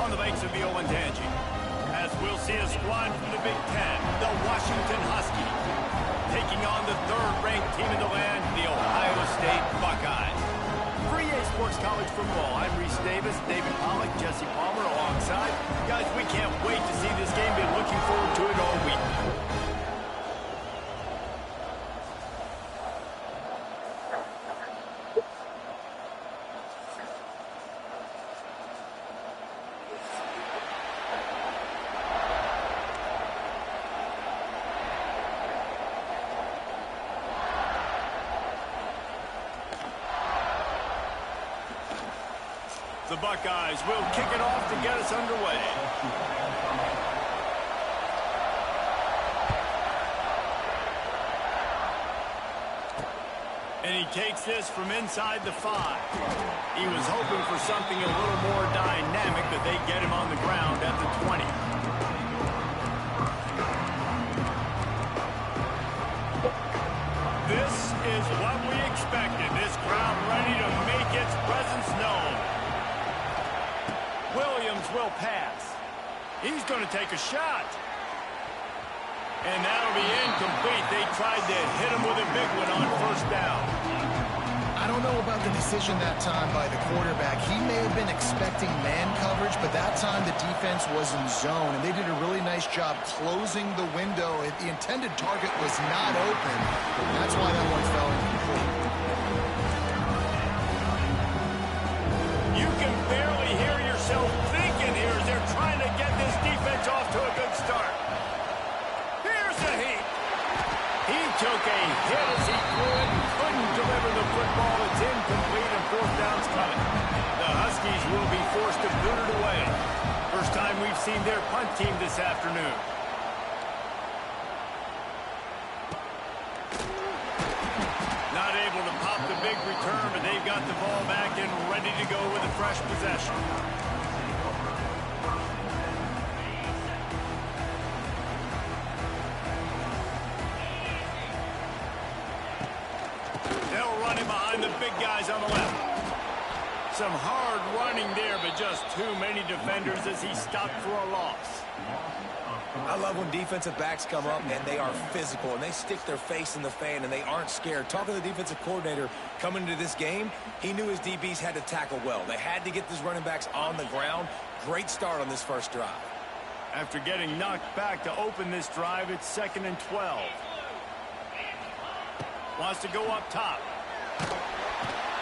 on the banks of the Olentangy. As we'll see a squad from the Big Ten, the Washington Huskies, taking on the third-ranked team in the land, the Ohio State Buckeyes. For EA Sports College Football, I'm Reese Davis, David Pollack, Jesse Palmer alongside. Guys, we can't wait to see this game. Been looking forward to it all week. The Buckeyes will kick it off to get us underway. And he takes this from inside the 5. He was hoping for something a little more dynamic, but they get him on the ground at the 20. This is what we expected. This crowd ready to make its presence known. Williams will pass. He's going to take a shot. And that'll be incomplete. They tried to hit him with a big one on first down. I don't know about the decision that time by the quarterback. He may have been expecting man coverage, but that time the defense was in zone, and they did a really nice job closing the window. The intended target was not open. That's why that one fell incomplete. You can barely hear yourself thinking here as they're trying to get this defense off to a good start. Here's the heat. He took a hit as he threw it and couldn't deliver the football. It's incomplete and fourth down's coming. The Huskies will be forced to boot it away. First time we've seen their punt team this afternoon. Not able to pop the big return, but they've got the ball back and ready to go with a fresh possession. They'll run him behind the big guys on the left. Some hard running there, but just too many defenders as he stopped for a loss. I love when defensive backs come up and they are physical and they stick their face in the fan and they aren't scared. Talking to the defensive coordinator coming into this game, he knew his DBs had to tackle well. They had to get these running backs on the ground. Great start on this first drive. After getting knocked back to open this drive, it's 2nd and 12. Wants to go up top.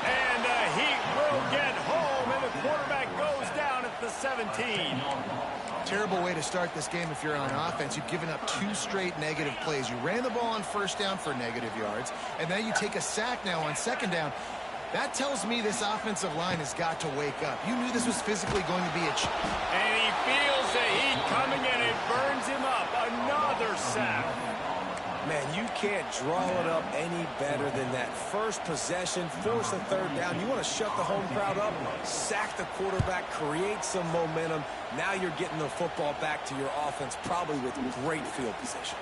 And the Heat will get home, and the quarterback goes down at the 17. Terrible way to start this game if you're on offense. You've given up 2 straight negative plays. You ran the ball on first down for negative yards, and then you take a sack now on second down. That tells me this offensive line has got to wake up. You knew this was physically going to be a... And he feels the heat coming, and it burns him up. Another sack. Man, you can't draw it up any better than that. First possession, force a third down. You want to shut the home crowd up, sack the quarterback, create some momentum. Now you're getting the football back to your offense, probably with great field position.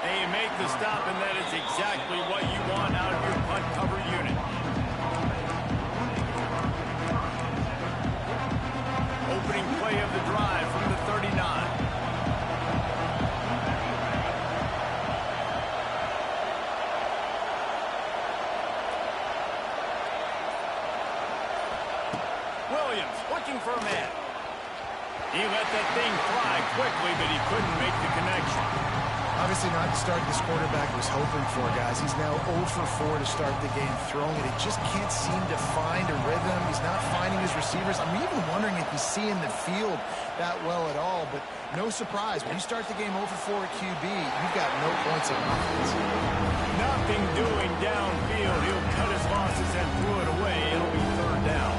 And you make the stop, and that is exactly what you want out of your punt cover unit. Opening play of the drive from the 39. Williams looking for a man. He let that thing fly quickly, but he couldn't make the connection. Obviously not the start this quarterback was hoping for, guys. He's now 0 for 4 to start the game throwing it. He just can't seem to find a rhythm. He's not finding his receivers. I'm even wondering if he's seeing the field that well at all, but no surprise. When you start the game 0 for 4 at QB, you've got no points on offense. Nothing doing downfield. He'll cut his losses and throw it away. It'll be third down.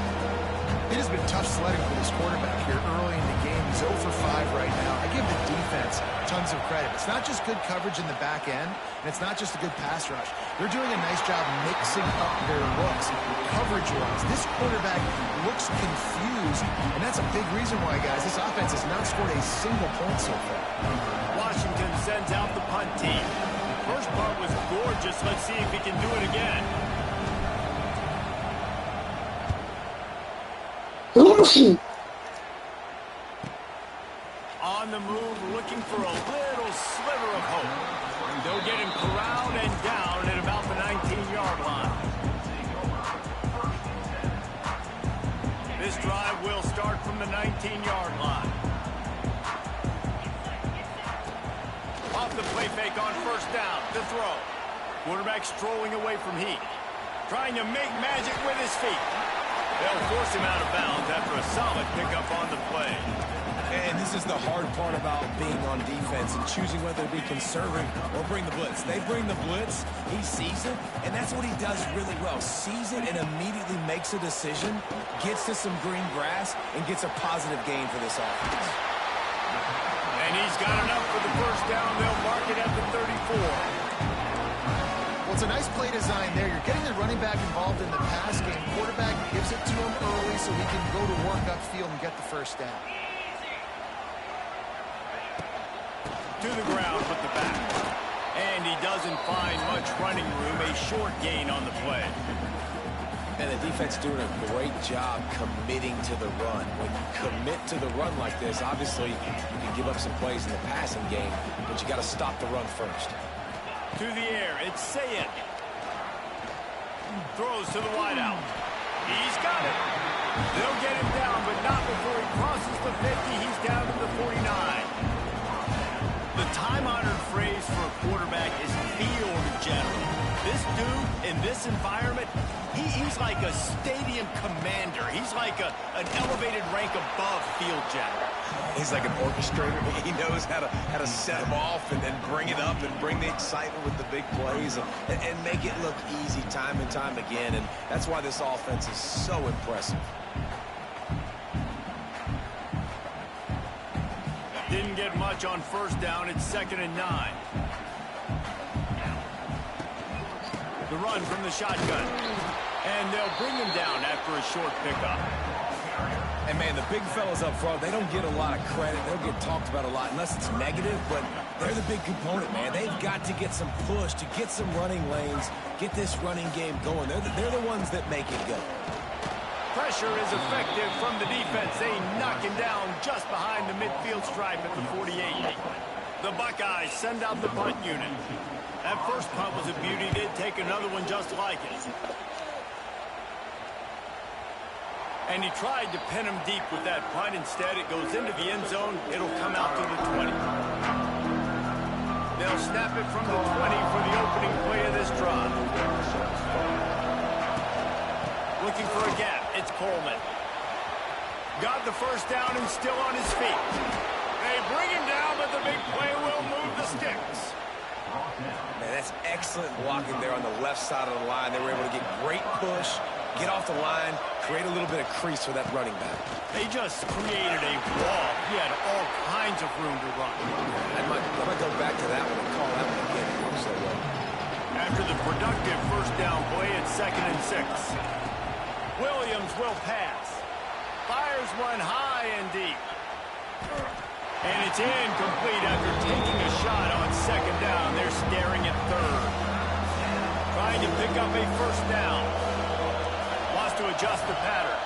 It has been tough sledding for this quarterback here early in the game. He's 0 for 5 right now. I give the defense tons of credit. It's not just good coverage in the back end, and it's not just a good pass rush. They're doing a nice job mixing up their looks coverage-wise. This quarterback looks confused, and that's a big reason why, guys, this offense has not scored a single point so far. Washington sends out the punt team. First part was gorgeous. Let's see if he can do it again. On the move, looking for a little sliver of hope. They'll get him corralled and down at about the 19-yard line. This drive will start from the 19-yard line. Off the play fake on first down, the throw. Quarterback strolling away from Heat. Trying to make magic with his feet. They'll force him out of bounds after a solid pickup on the play. And this is the hard part about being on defense and choosing whether to be conservative or bring the blitz. They bring the blitz, he sees it, and that's what he does really well. Sees it and immediately makes a decision, gets to some green grass, and gets a positive gain for this offense. And he's got enough for the first down. They'll mark it at the 34. Well, it's a nice play design there. You're getting the running back involved in the pass game. Quarterback gives it to him early so he can go to work upfield and get the first down. To the ground with the back. And he doesn't find much running room. A short gain on the play. And the defense doing a great job committing to the run. When you commit to the run like this, obviously you can give up some plays in the passing game, but you got to stop the run first. To the air, it's Sayed. Throws to the wideout. He's got it. They'll get him down, but not before he crosses the 50. He's down to the 49. The time-honored phrase for a quarterback is field general. This dude, in this environment, he's like a stadium commander. He's like an elevated rank above field general. He's like an orchestrator. He knows how to set them off and then bring it up and bring the excitement with the big plays and make it look easy time and time again. And that's why this offense is so impressive. Didn't get much on first down. It's 2nd and 9. The run from the shotgun. And they'll bring him down after a short pickup. And, man, the big fellas up front, they don't get a lot of credit. They don't get talked about a lot unless it's negative, but they're the big component, man. They've got to get some push, to get some running lanes, get this running game going. They're the ones that make it go. Pressure is effective from the defense. They knock him down just behind the midfield stripe at the 48. The Buckeyes send out the punt unit. That first punt was a beauty. They'd take another one just like it. And he tried to pin him deep with that punt. Instead, it goes into the end zone. It'll come out to the 20. They'll snap it from the 20 for the opening play of this drive. Looking for a gap. It's Coleman. Got the first down and still on his feet. They bring him down, but the big play will move the sticks. Man, that's excellent blocking there on the left side of the line. They were able to get great push, get off the line, create a little bit of crease for that running back. They just created a wall. He had all kinds of room to run. I might go back to that one and call that one again. So, after the productive first down play, it's 2nd and 6. Williams will pass. Fires one high and deep. And it's incomplete after taking a shot on 2nd down. They're staring at 3rd. Trying to pick up a first down. Wants to adjust the pattern.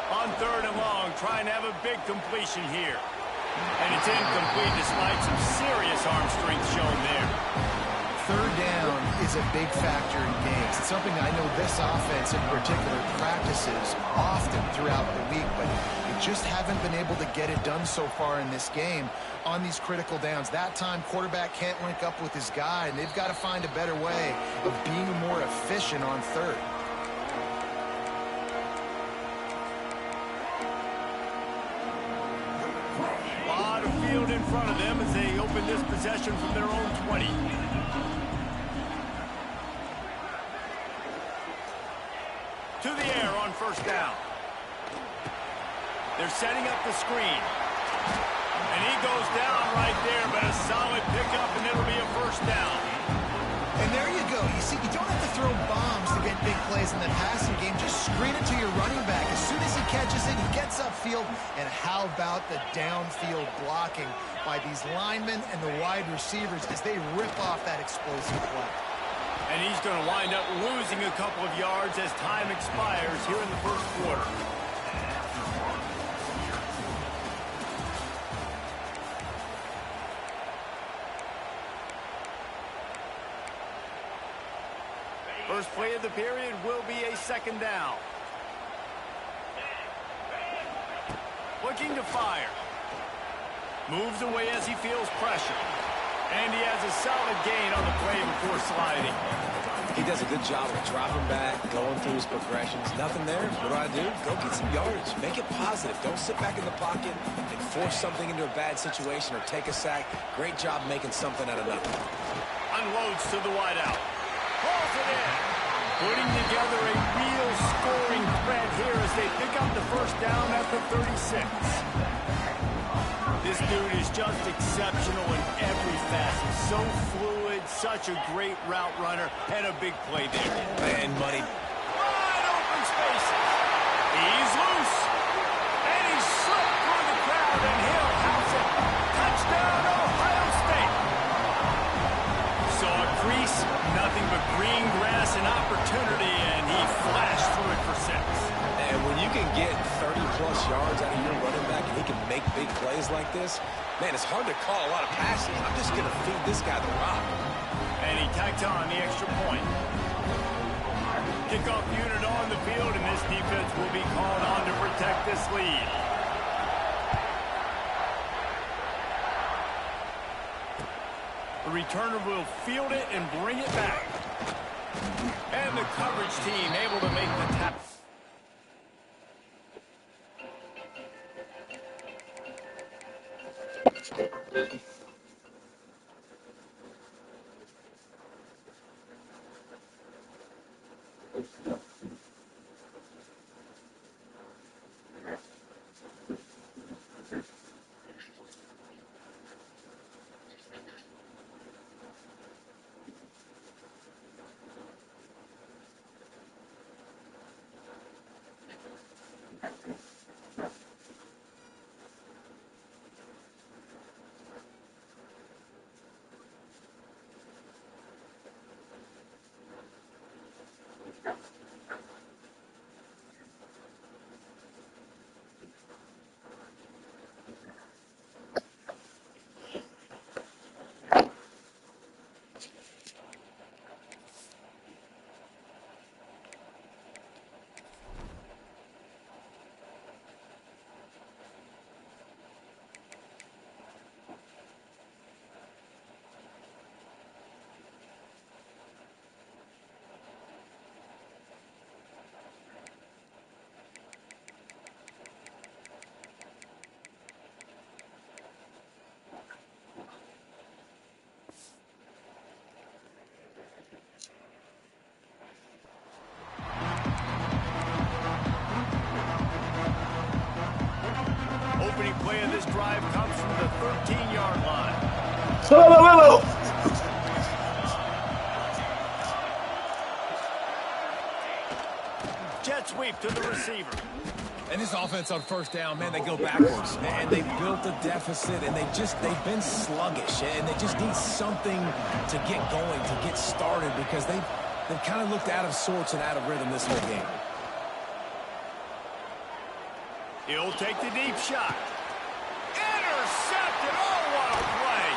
On 3rd and long, trying to have a big completion here. And it's incomplete despite some serious arm strength shown there. 3rd down is a big factor in games. It's something I know this offense in particular practices often throughout the week, but they just haven't been able to get it done so far in this game on these critical downs. That time, quarterback can't link up with his guy, and they've got to find a better way of being more efficient on 3rd. A lot of field in front of them as they open this possession from their own 20. To the air on first down. They're setting up the screen. And he goes down right there, but a solid pickup, and it'll be a first down. And there you go. You see, you don't have to throw bombs to get big plays in the passing game. Just screen it to your running back. As soon as he catches it, he gets upfield. And how about the downfield blocking by these linemen and the wide receivers as they rip off that explosive play? And he's going to wind up losing a couple of yards as time expires here in the first quarter. First play of the period will be a second down. Looking to fire. Moves away as he feels pressure. And he has a solid gain on the play before sliding. He does a good job of dropping back, going through his progressions. Nothing there. What do? Go get some yardage. Make it positive. Don't sit back in the pocket and force something into a bad situation or take a sack. Great job making something out of nothing. Unloads to the wideout. Pulls it in. Putting together a real scoring threat here as they pick up the first down at the 36. This dude is just exceptional in every facet. So fluid, such a great route runner, and a big play there. And money. Wide open spaces. He's loose. And he slipped through the crowd, and he'll house it. Touchdown, Ohio State. Saw a crease, nothing but green grass and opportunity, and he flashed through it for 6. And when you can get 30-plus yards out of your running back and he can make big plays like this, man, it's hard to call a lot of passes. I'm just going to feed this guy the rock. And he tacked on the extra point. Kickoff unit on the field, and this defense will be called on to protect this lead. The returner will field it and bring it back. And the coverage team able to make the tackle. Opening play of this drive comes from the 13-yard line. Jet sweep to the receiver. And this offense on first down, man, they go backwards. And they built a deficit, and they've been sluggish. And they just need something to get going, to get started, because they've kind of looked out of sorts and out of rhythm this whole game. He'll take the deep shot. Intercepted. Oh, what a play.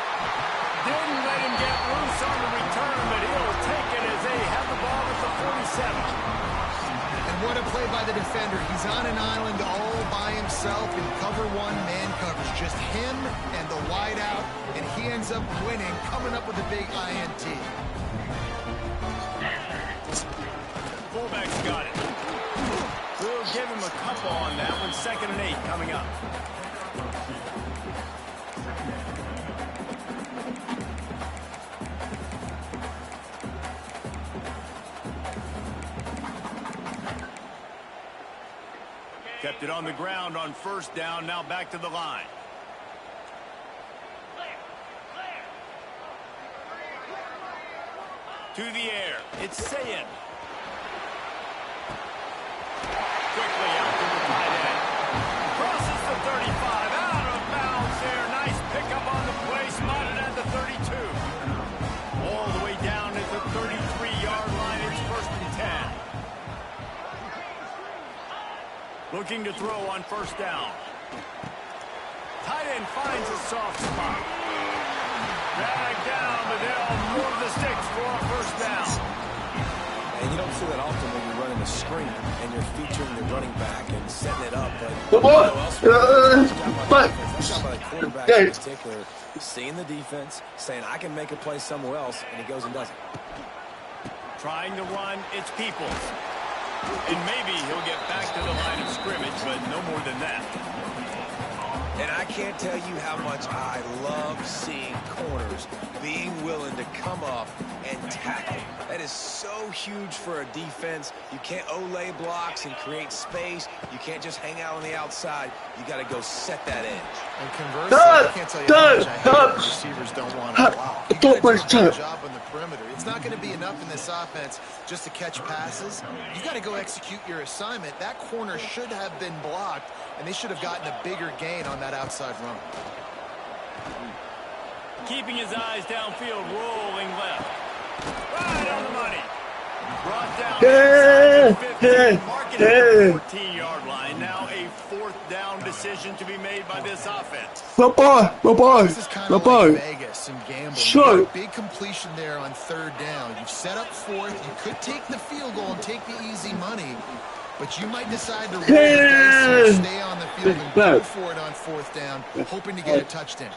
Didn't let him get loose on the return, but he'll take it as they have the ball at the 47. And what a play by the defender. He's on an island all by himself in cover one man coverage. Just him and the wide out, and he ends up winning, coming up with a big INT. Fullback's got it. We'll give him a couple on that one. 2nd and 8 coming up. Kept it on the ground on first down. Now back to the line. To the air. It's Sayin. Quickly out to the tight end. Crosses the 35. Out of bounds there. Nice pickup on the play. Spotted at the 32. All the way down at the 33-yard line. It's 1st and 10. Looking to throw on first down. Tight end finds a soft spot. Drag down, but they'll move the sticks for a first down. And you don't see that often when you're running a screen and you're featuring the running back and setting it up. But the quarterback in particular, seeing the defense, saying, I can make a play somewhere else, and he goes and does it. Trying to run, it's Peoples. And maybe he'll get back to the line of scrimmage, but no more than that. And I can't tell you how much I love seeing corners being willing to come up and tackle. That is so huge for a defense. You can't olay blocks and create space. You can't just hang out on the outside. You got to go set that edge. And conversely, I can't tell you how much I hate when receivers don't want to block. You got to do a good job on the perimeter. It's not going to be enough in this offense just to catch passes. You got to go execute your assignment. That corner should have been blocked, and they should have gotten a bigger gain on that outside run. Keeping his eyes downfield, rolling left. Right on the money. Brought down inside the 15, marking at the 14-yard line. Now a fourth down decision to be made by this offense. This is kind of like Vegas and gambling. You got a big completion there on third down. You've set up fourth. You could take the field goal and take the easy money, but you might decide to roll the dice and stay on the field and go for it on fourth down, hoping to get a touchdown.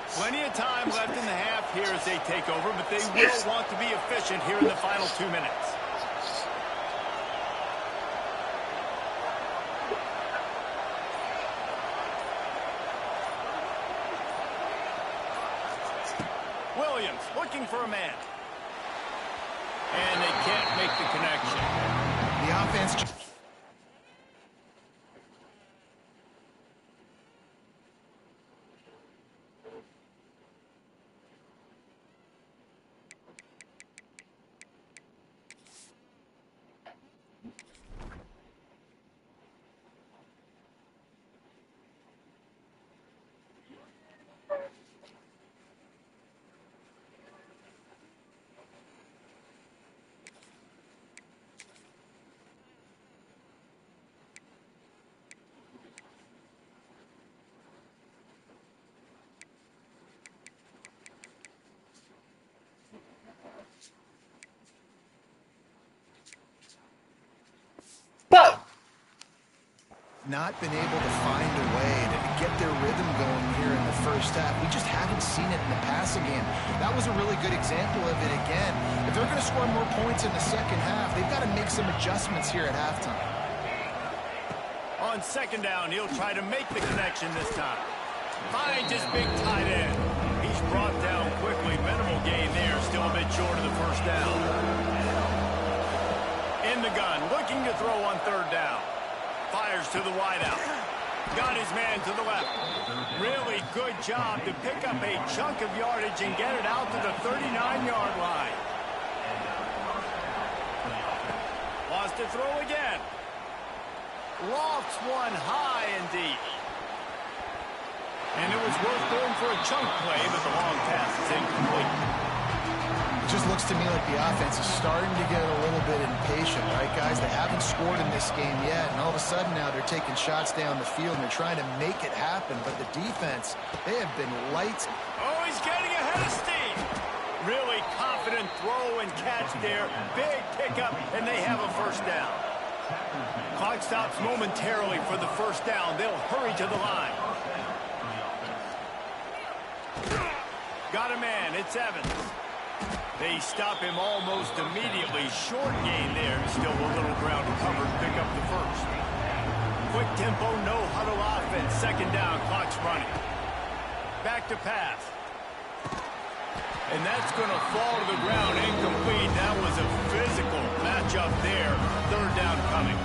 Plenty of time left in the half here as they take over, but they will want to be efficient here in the final 2 minutes. Williams looking for a man. And they can't make the connection. The offense... not been able to find a way to get their rhythm going here in the first half. We just haven't seen it in the passing game. That was a really good example of it again. If they're going to score more points in the second half, they've got to make some adjustments here at halftime. On second down, he'll try to make the connection this time. Finds his big tight end. He's brought down quickly. Minimal gain there, still a bit short of the first down. In the gun, looking to throw on third down. Fires to the wideout. Got his man to the left. Really good job to pick up a chunk of yardage and get it out to the 39-yard line. Wants to throw again. Lofts one high and deep. And it was worth going for a chunk play, but the long pass is incomplete. It just looks to me like the offense is starting to get a little bit impatient, right, guys? They haven't scored in this game yet, and all of a sudden now they're taking shots down the field and they're trying to make it happen. But the defense, they have been lights. Oh, he's getting ahead of steam. Really confident throw and catch there. Big pickup, and they have a first down. Clock stops momentarily for the first down. They'll hurry to the line. Got a man. It's Evans. They stop him almost immediately. Short gain there. Still a little ground covered. Pick up the first. Quick tempo, no huddle offense. Second down. Clock's running. Back to pass. And that's going to fall to the ground. Incomplete. That was a physical matchup there. Third down coming.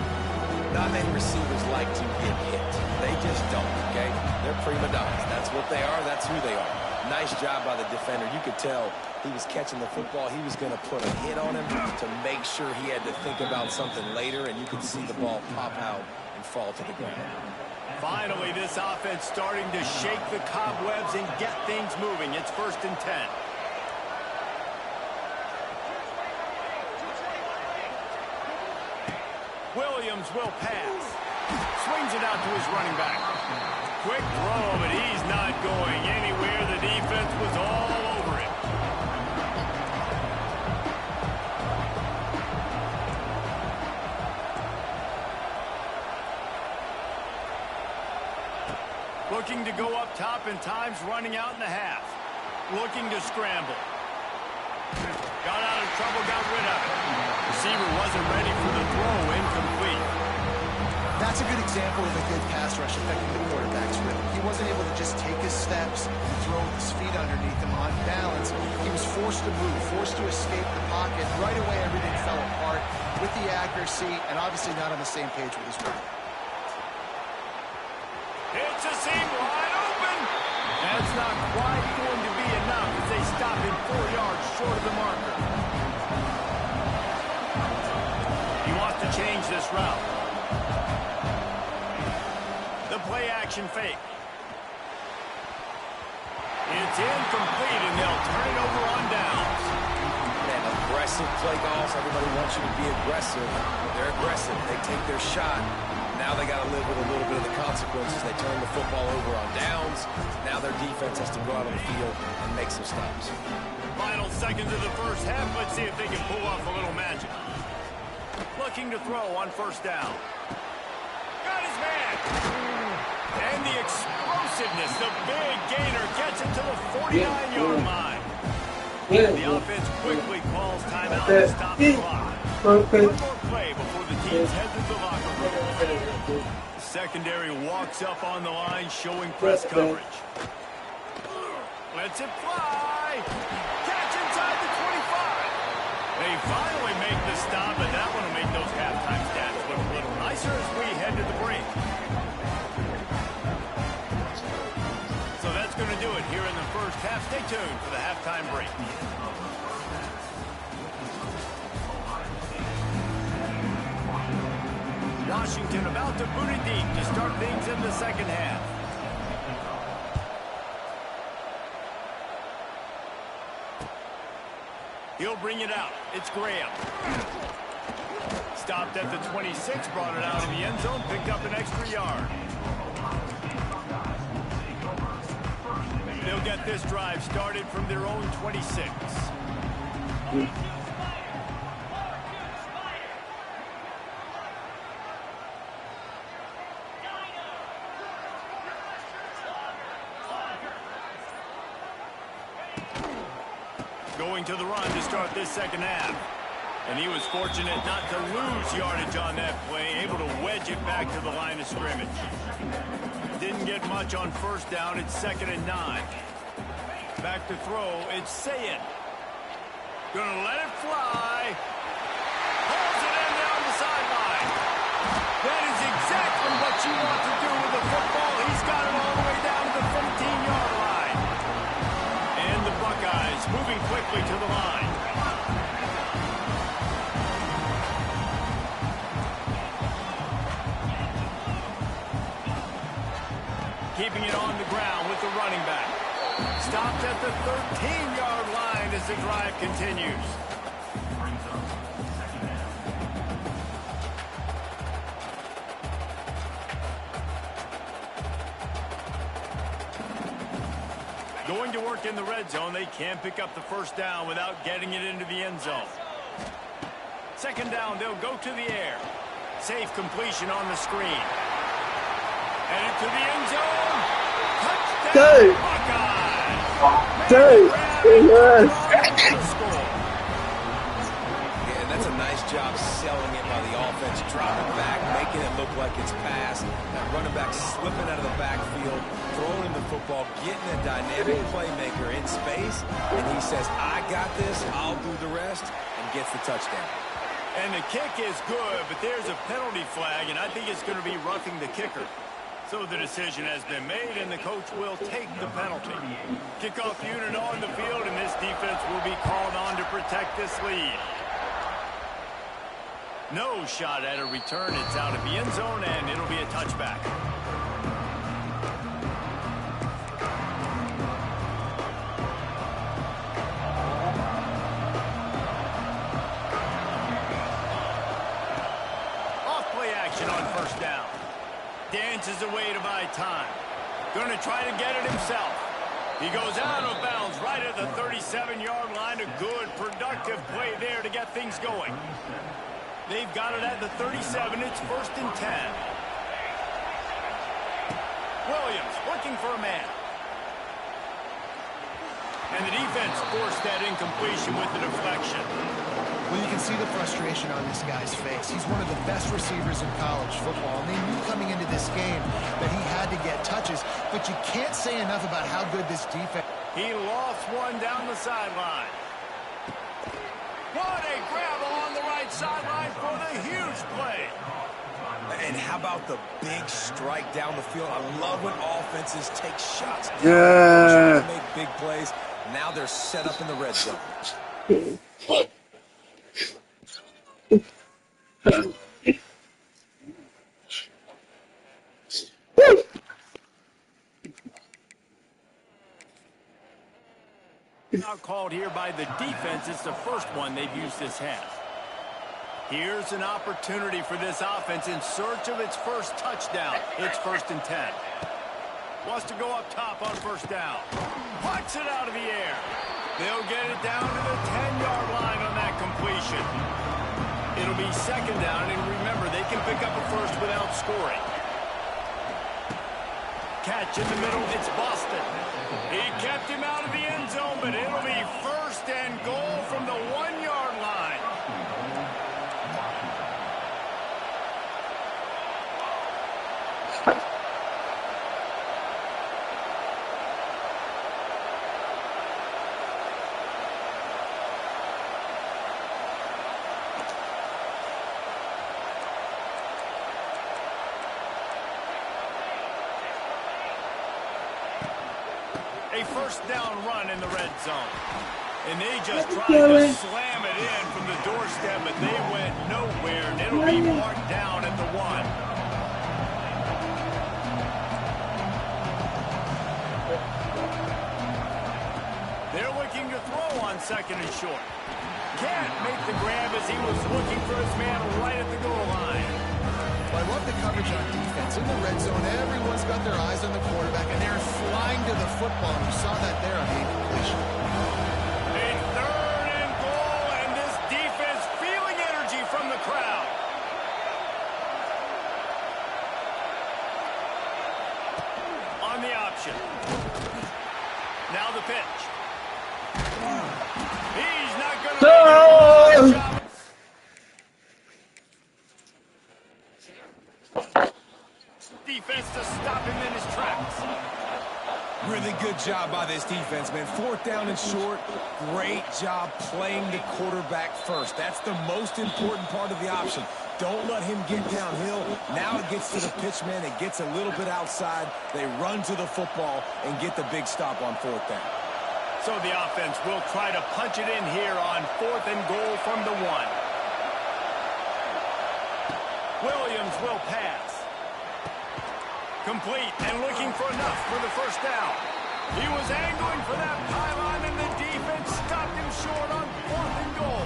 Not many receivers like to get hit. They just don't, okay? They're prima donnas. That's what they are. That's who they are. Nice job by the defender. You could tell he was catching the football. He was going to put a hit on him to make sure he had to think about something later, and you could see the ball pop out and fall to the ground. Finally, this offense starting to shake the cobwebs and get things moving. It's 1st and 10. Williams will pass. Swings it out to his running back. Quick throw, but he's not going anywhere. The defense was all over him. Looking to go up top, and time's running out in the half. Looking to scramble. Got out of trouble, got rid of it. Receiver wasn't ready for the throw, incomplete. That's a good example of a good pass rush affecting the quarterback's rhythm. He wasn't able to just take his steps and throw with his feet underneath him on balance. He was forced to move, forced to escape the pocket. Right away, everything fell apart with the accuracy and obviously not on the same page with his rhythm. It's a seam wide open. That's not quite going to be enough as they stop him 4 yards short of the marker. He wants to change this route. The play action fake. It's incomplete, and they'll turn it over on downs. Man, aggressive play calls. Everybody wants you to be aggressive. They're aggressive. They take their shot. Now they got to live with a little bit of the consequences. They turn the football over on downs. Now their defense has to go out on the field and make some stops. Final seconds of the first half. Let's see if they can pull off a little magic. Looking to throw on first down. Got his man. And the explosiveness, the big gainer gets it to the 49-yard line. And the offense quickly calls timeout to stop the clock. One more play before the teams head to the locker room. Secondary walks up on the line, showing press coverage. Lets it fly. Catch inside the 25. They finally make the stop, and that one will make those halftime stats look a little nicer as we head to the break. So that's going to do it here in the first half. Stay tuned for the halftime break. Washington about to boot it deep to start things in the second half. He'll bring it out. It's Graham. Stopped at the 26, brought it out in the end zone, picked up an extra yard. They'll get this drive started from their own 26. Going to the run to start this second half. And he was fortunate not to lose yardage on that play, able to wedge it back to the line of scrimmage. Didn't get much on first down. It's 2nd and 9. Back to throw. It's Sayin. Gonna let it fly. Pulls it in down the sideline. That is exactly what you want to do with the football. He's got it all the way down to the 15-yard line. And the Buckeyes moving quickly to the line. Keeping it on the ground with the running back. Stopped at the 13-yard line as the drive continues. Going to work in the red zone. They can't pick up the first down without getting it into the end zone. Second down, they'll go to the air. Safe completion on the screen. And into the end zone. Touchdown, Buckeyes! Yeah, that's a nice job selling it by the offense. Dropping back, making it look like it's passed. That running back slipping out of the backfield, throwing the football, getting a dynamic playmaker in space. And he says, I got this, I'll do the rest, and gets the touchdown. And the kick is good, but there's a penalty flag, and I think it's going to be roughing the kicker. So the decision has been made, and the coach will take the penalty. Kickoff unit on the field, and this defense will be called on to protect this lead. No shot at a return. It's out of the end zone, and it'll be a touchback. Off first down. Dances away to buy time. Going to try to get it himself. He goes out of bounds right at the 37-yard line. A good, productive play there to get things going. They've got it at the 37. It's 1st and 10. Williams looking for a man. And the defense forced that incompletion with the deflection. Well, you can see the frustration on this guy's face. He's one of the best receivers in college football, and they knew coming into this game that he had to get touches, but you can't say enough about how good this defense. He lost one down the sideline. What a grab along the right sideline for the huge play. And how about the big strike down the field? I love when offenses take shots. Yeah. Make big plays. Now they're set up in the red zone. Now called here by the defense. It's the first one they've used this half. Here's an opportunity for this offense in search of its first touchdown. It's 1st and 10. Wants to go up top on first down. Puts it out of the air. They'll get it down to the 10-yard line on that completion. It'll be 2nd down, and remember, they can pick up a first without scoring. Catch in the middle, it's Boston. He kept him out of the end zone, but it'll be 1st and goal from the 1-yard line. A first down run in the red zone. And they just tried to slam it in from the doorstep, but they went nowhere, and it'll be marked down at the 1. They're looking to throw on 2nd and short. Can't make the grab as he was looking for his man right at the goal line. I love the coverage on defense. In the red zone, everyone's got their eyes on the quarterback, and they're flying to the football. You saw that there on the incompletion. A 3rd and goal, and this defense feeling energy from the crowd. On the option. Now the pitch. He's not going to make a job. Defense to stop him in his tracks. Really good job by this defense, man. 4th down and short. Great job playing the quarterback first. That's the most important part of the option. Don't let him get downhill. Now it gets to the pitch man. It gets a little bit outside. They run to the football and get the big stop on 4th down. So the offense will try to punch it in here on 4th and goal from the 1. Williams will pass. Complete and looking for enough for the first down. He was angling for that pylon, and the defense stopped him short on 4th and goal.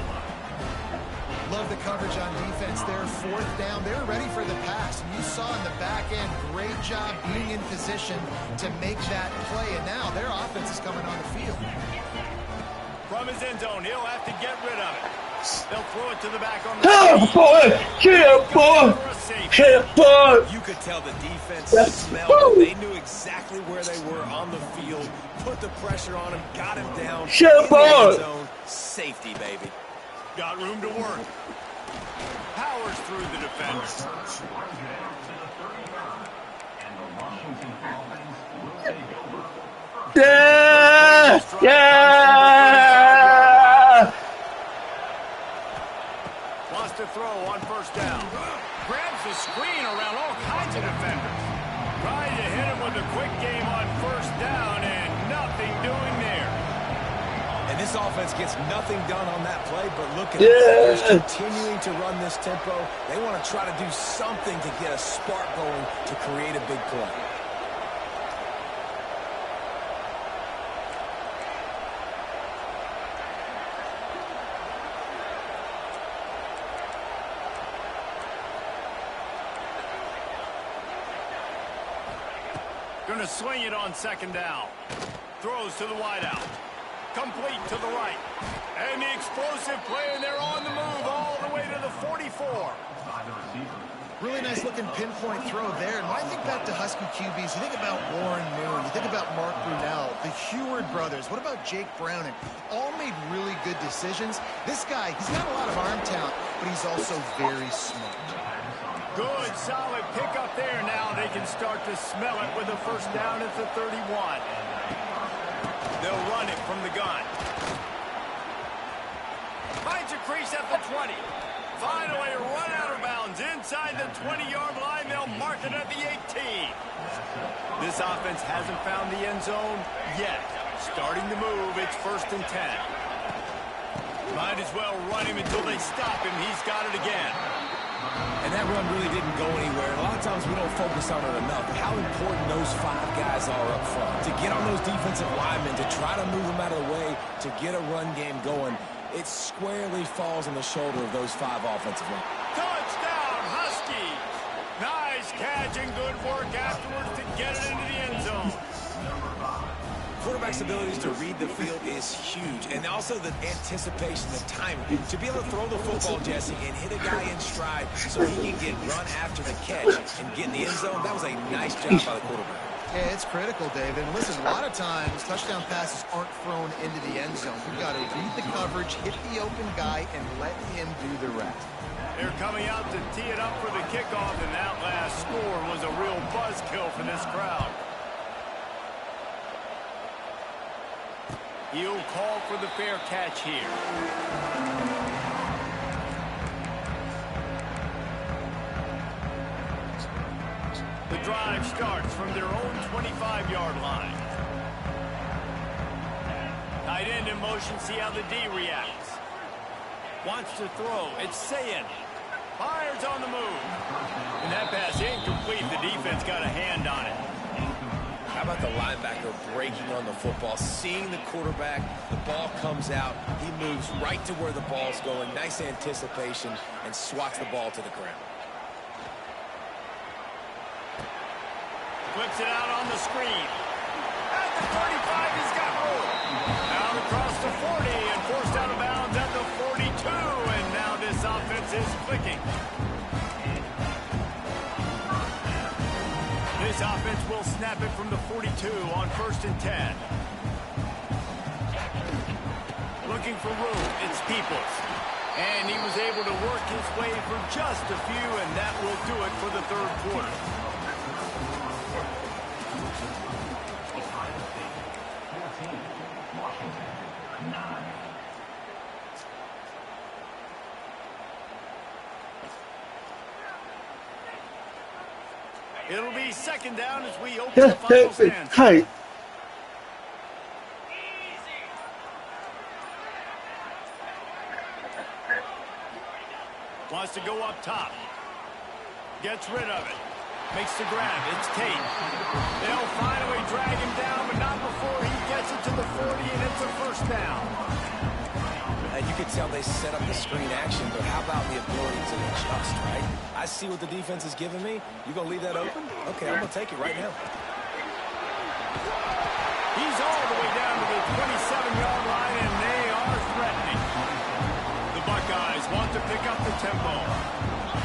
Love the coverage on defense there. 4th down. They were ready for the pass. And you saw in the back end, great job being in position to make that play. And now their offense is coming on the field. From his end zone, he'll have to get rid of it. They'll throw it to the back on the You could tell the defense smelled it. They knew exactly where they were on the field, put the pressure on him, got him down in the end zone. Safety, baby. Got room to work. Powers through the defender. Yeah! Wants to throw on first down. Grabs the screen around all kinds of defenders. Trying to hit him with a quick game on first down, and nothing doing there. And this offense gets nothing done on that play, but look at it. They're continuing to run this tempo. They want to try to do something to get a spark going to create a big play. Going to swing it on second down. Throws to the wideout. Complete to the right. And the explosive play, and they're on the move all the way to the 44. Really nice looking pinpoint throw there. And when I think back to Husky QBs, you think about Warren Moon, you think about Mark Brunell, the Heward brothers. What about Jake Browning? All made really good decisions. This guy, he's got a lot of arm talent, but he's also very smart. Good, solid pickup there. Now they can start to smell it with a first down at the 31. They'll run it from the gun. Finds a crease at the 20. Finally run out of bounds inside the 20-yard line. They'll mark it at the 18. This offense hasn't found the end zone yet. Starting to move, it's 1st and 10. Might as well run him until they stop him. He's got it again. And that run really didn't go anywhere. And a lot of times we don't focus on it enough. How important those 5 guys are up front. To get on those defensive linemen, to try to move them out of the way, to get a run game going, it squarely falls on the shoulder of those 5 offensive linemen. Touchdown, Huskies! Nice catch and good work afterwards to get it into the end zone. Quarterback's abilities to read the field is huge, and also the anticipation, the timing. To be able to throw the football, Jesse, and hit a guy in stride so he can get run after the catch and get in the end zone, that was a nice job by the quarterback. Yeah, it's critical, David. And listen, a lot of times touchdown passes aren't thrown into the end zone. We've got to read the coverage, hit the open guy, and let him do the rest. They're coming out to tee it up for the kickoff, and that last score was a real buzzkill for this crowd. He'll call for the fair catch here. The drive starts from their own 25-yard line. Tight end in motion, see how the D reacts. Wants to throw, it's Sayin. Fires on the move. And that pass incomplete, the defense got a hand on it. How about the linebacker breaking on the football, seeing the quarterback, the ball comes out, he moves right to where the ball's going, nice anticipation, and swats the ball to the ground. Flips it out on the screen. At the 35, he's got room. Out across the 40 and forced out of bounds at the 42, and now this offense is clicking. This offense will snap it from the 42 on 1st and 10. Looking for room, it's Peoples. And he was able to work his way for just a few, and that will do it for the 3rd quarter. It'll be 2nd down as we open the final stand. Hey. Wants to go up top. Gets rid of it. Makes the grab. It's Tate. They'll finally drag him down, but not before he gets it to the 40, and it's a 1st down. And you can tell they set up the screen action, but how about the ability to adjust, right? I see what the defense is giving me. You going to leave that open? Okay, I'm going to take it right now. He's all the way down to the 27-yard line, and they are threatening. The Buckeyes want to pick up the tempo.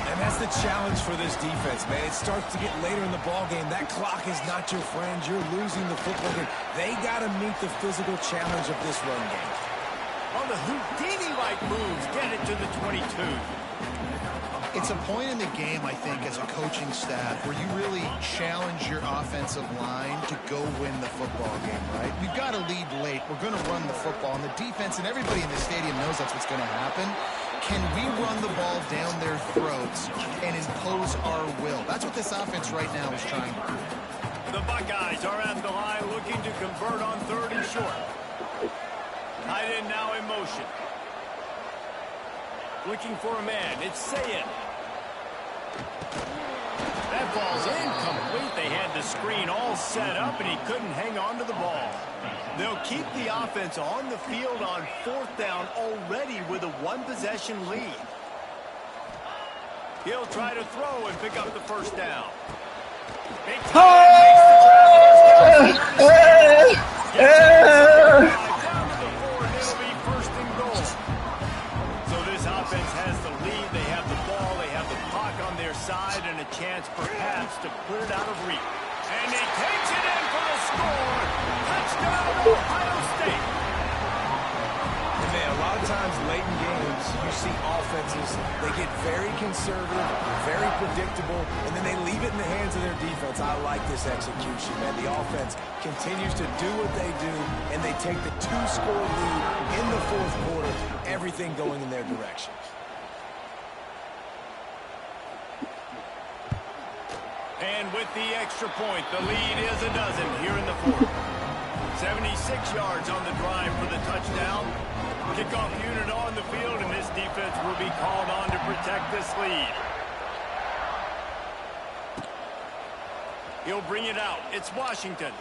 And that's the challenge for this defense, man. It starts to get later in the ballgame. That clock is not your friend. You're losing the football game. They got to meet the physical challenge of this run game. On the Houdini-like moves, get it to the 22. It's a point in the game, I think, as a coaching staff where you really challenge your offensive line to go win the football game, right? We've got to lead late. We're going to run the football. And the defense and everybody in the stadium knows that's what's going to happen. Can we run the ball down their throats and impose our will? That's what this offense right now is trying to do. The Buckeyes are at the line looking to convert on 3rd and short. Tight end now in motion. Looking for a man. It's Sayin. That ball's incomplete. They had the screen all set up, and he couldn't hang on to the ball. They'll keep the offense on the field on 4th down already with a 1-possession lead. He'll try to throw and pick up the 1st down. Big time makes the grab. Gets it inside 5, down to the 4, and it'll be first and goal. So this offense has the lead. They have the ball. They have the clock on their side and a chance perhaps to put it out of reach. And he takes it in for the score. Touchdown, Ohio State. And man, a lot of times late in games, you see offenses, they get very conservative, very predictable, and then they leave it in the hands of their defense. I like this execution, man. The offense continues to do what they do, and they take the 2-score lead in the fourth quarter, everything going in their direction. And with the extra point, the lead is a dozen here in the fourth. 76 yards on the drive for the touchdown. Kickoff unit on the field, and this defense will be called on to protect this lead. He'll bring it out. It's Washington.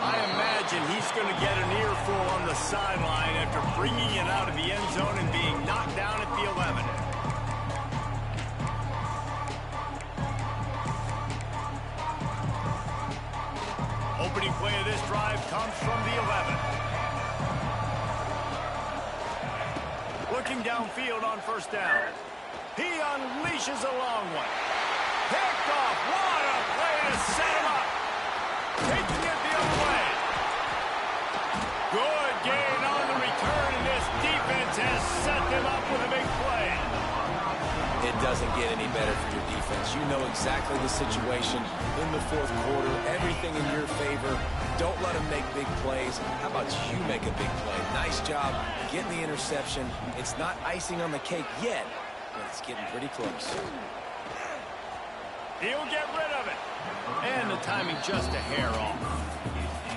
I imagine he's going to get an earful on the sideline after bringing it out of the end zone and being knocked down at the 11. Opening play of this drive comes from the 11. Looking downfield on first down. He unleashes a long one. Picked off. What a play to set him up. Taking it the other way. Good gain on the return, and this defense has set them up with a big play. It doesn't get any better for your defense. You know exactly the situation in the fourth quarter. Everything in your favor. Don't let them make big plays. How about you make a big play? Nice job getting the interception. It's not icing on the cake yet, but it's getting pretty close. He'll get rid of it. And the timing just a hair off.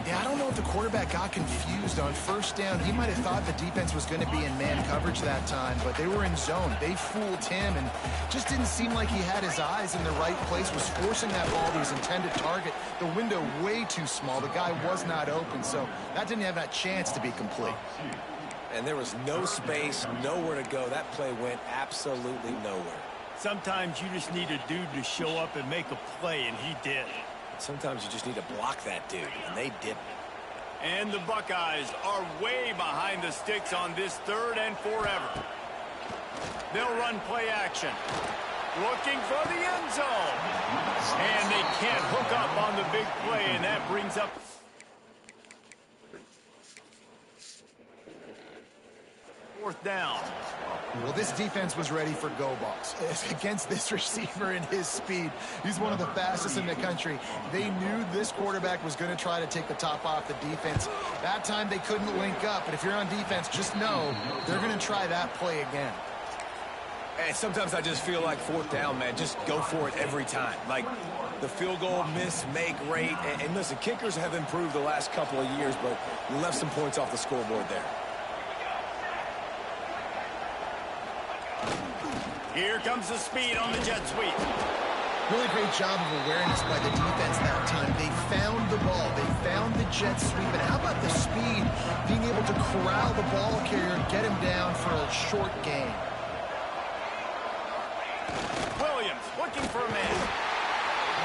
Yeah, I don't know if the quarterback got confused on first down. He might have thought the defense was going to be in man coverage that time, but they were in zone. They fooled him and just didn't seem like he had his eyes in the right place, was forcing that ball to his intended target. The window way too small. The guy was not open, so that didn't have that chance to be complete. And there was no space, nowhere to go. That play went absolutely nowhere. Sometimes you just need a dude to show up and make a play, and he did. Sometimes you just need to block that dude, and they didn't. And the Buckeyes are way behind the sticks on this third and forever. They'll run play action. Looking for the end zone. And they can't hook up on the big play, and that brings up fourth down. Well, this defense was ready for go balls. Against this receiver and his speed, he's one of the fastest in the country. They knew this quarterback was going to try to take the top off the defense. That time they couldn't link up, but if you're on defense, just know they're going to try that play again. And sometimes I just feel like fourth down, man, just go for it every time. Like the field goal miss, make rate. And listen, kickers have improved the last couple of years, but you left some points off the scoreboard there. Here comes the speed on the jet sweep. Really great job of awareness by the defense that time. They found the ball. They found the jet sweep. And how about the speed? Being able to corral the ball carrier and get him down for a short gain. Williams looking for a man.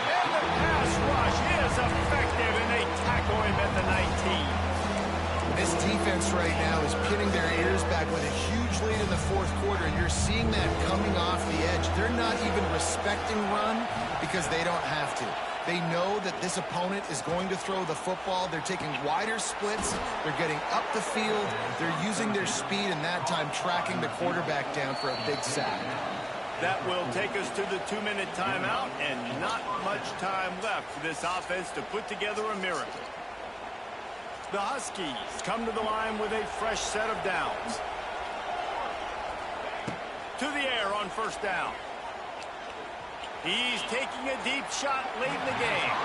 And the pass rush is effective, and they tackle him at the 19. This defense right now is pinning their ears back with a huge lead in the fourth quarter, and you're seeing that coming off the edge. They're not even respecting run because they don't have to. They know that this opponent is going to throw the football. They're taking wider splits. They're getting up the field. They're using their speed, and that time tracking the quarterback down for a big sack. That will take us to the 2-minute timeout, and not much time left for this offense to put together a miracle. The Huskies come to the line with a fresh set of downs. To the air on first down. He's taking a deep shot late in the game.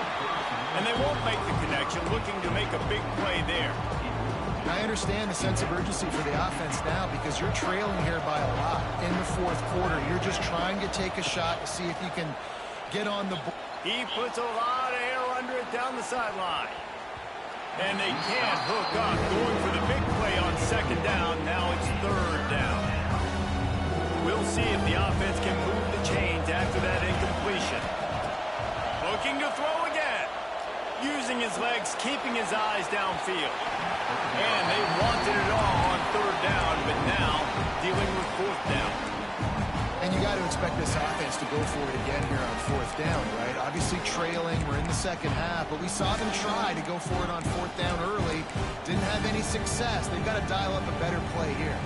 And they won't make the connection, looking to make a big play there. I understand the sense of urgency for the offense now because you're trailing here by a lot in the fourth quarter. You're just trying to take a shot to see if you can get on the board. He puts a lot of air under it down the sideline. And they can't hook up, going for the big play on second down. Now it's third down. We'll see if the offense can move the chains after that incompletion. Looking to throw again. using his legs, keeping his eyes downfield. And they wanted it all on third down, but now dealing with fourth down. And you got to expect this offense to go for it again here on fourth down, right? Obviously trailing, we're in the second half, but we saw them try to go for it on fourth down early. Didn't have any success. They've got to dial up a better play here.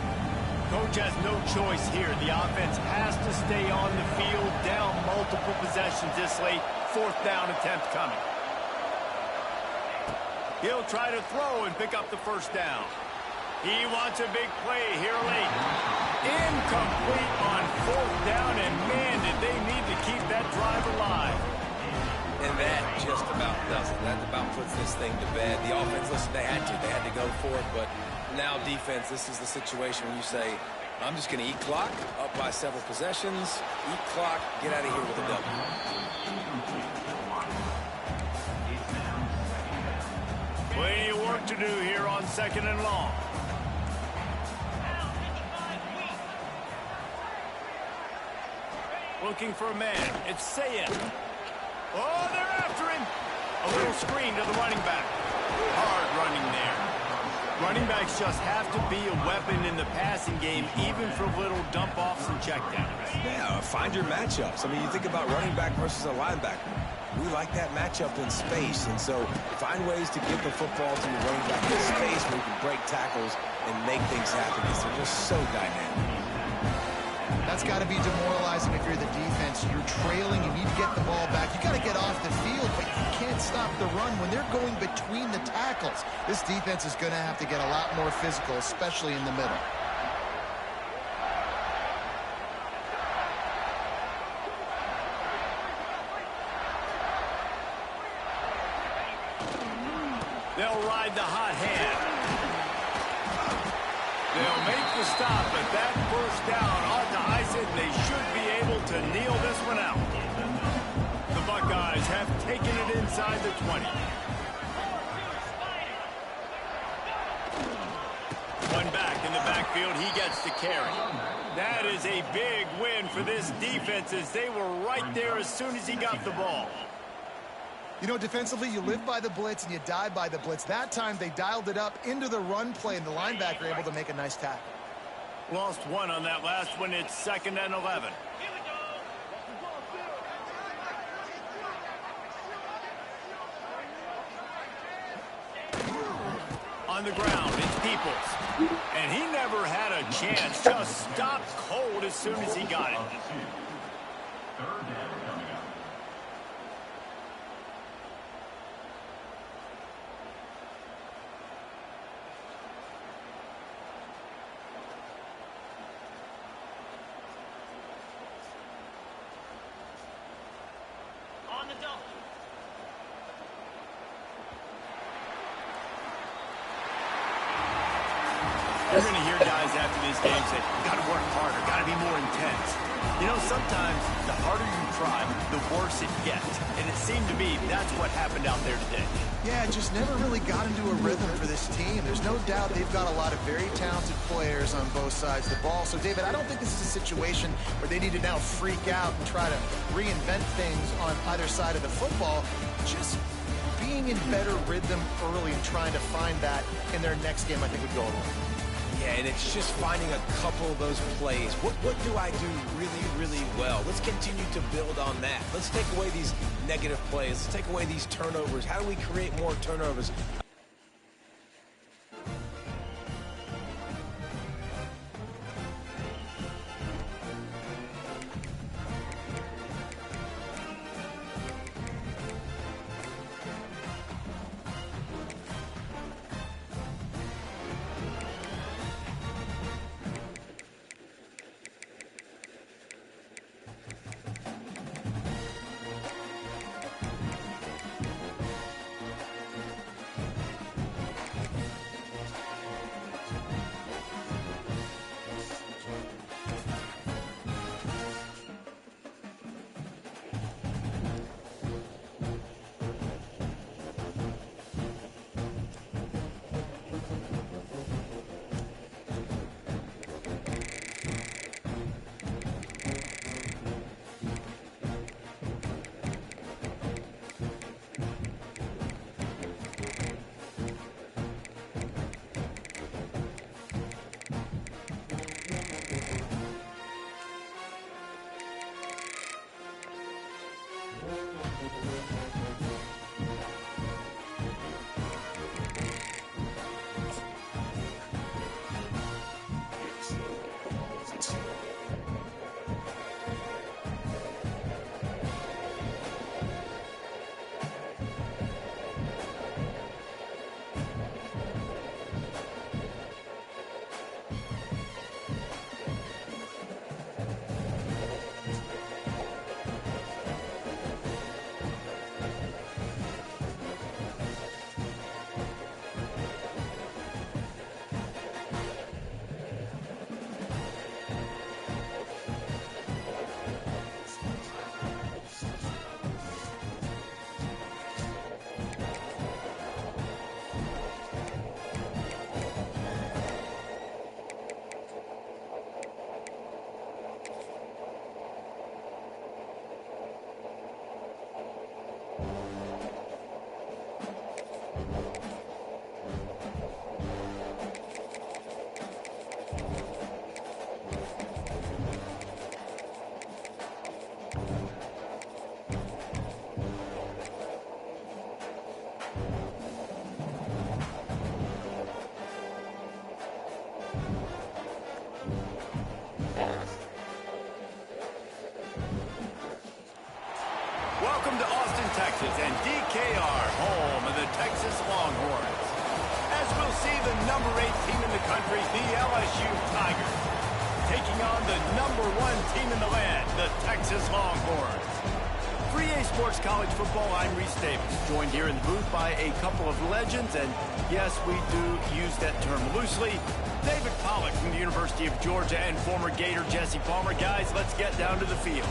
Coach has no choice here. The offense has to stay on the field, down multiple possessions this late. Fourth down attempt coming. He'll try to throw and pick up the first down. He wants a big play here late. Incomplete on fourth down, and man, did they need to keep that drive alive. And that just about does it. That about puts this thing to bed. The offense, listen, they had to go for it, but now defense, this is the situation when you say, I'm just going to eat clock, up by several possessions, eat clock, get out of here with a W. Plenty of work to do here on second and long. Looking for a man. It's Sayed. Oh, they're after him. A little screen to the running back. Hard running there. Running backs just have to be a weapon in the passing game, even for little dump-offs and checkdowns. Yeah, find your matchups. I mean, you think about running back versus a linebacker. We like that matchup in space, and so find ways to get the football to your running back in space where you can break tackles and make things happen. They're just so dynamic. That's got to be demoralizing if you're the defense. You're trailing, you need to get the ball back. You got to get off the field, but you can't stop the run when they're going between the tackles. This defense is going to have to get a lot more physical, especially in the middle. They'll ride the hot hand. They'll make the stop, but that first down ought to ice it, and they should be able to kneel this one out. The Buckeyes have taken it inside the 20. One back in the backfield, he gets the carry. That is a big win for this defense as they were right there as soon as he got the ball. You know, defensively, you live by the blitz and you die by the blitz. That time, they dialed it up into the run play, and the linebacker able to make a nice tackle. Lost one on that last one. It's 2nd and 11. On the ground, it's Peoples. And he never had a chance. Just stopped cold as soon as he got it. You're going to hear guys after these games say, got to work harder, got to be more intense. You know, sometimes the harder you try, the worse it gets. And it seemed to me that's what happened out there today. Yeah, just never really got into a rhythm for this team. There's no doubt they've got a lot of very talented players on both sides of the ball. So, David, I don't think this is a situation where they need to now freak out and try to reinvent things on either side of the football. Just being in better rhythm early and trying to find that in their next game, I think, would go a long way. Yeah, and it's just finding a couple of those plays. What do I do really, really well? Let's continue to build on that. Let's take away these negative plays. Let's take away these turnovers. How do we create more turnovers? and DKR, home of the Texas Longhorns. As we'll see, the number 8 team in the country, the LSU Tigers, taking on the number 1 team in the land, the Texas Longhorns. 3A Sports College Football, I'm Reese Davis, joined here in the booth by a couple of legends, and yes, we do use that term loosely. David Pollack from the University of Georgia and former Gator Jesse Palmer. Guys, let's get down to the field.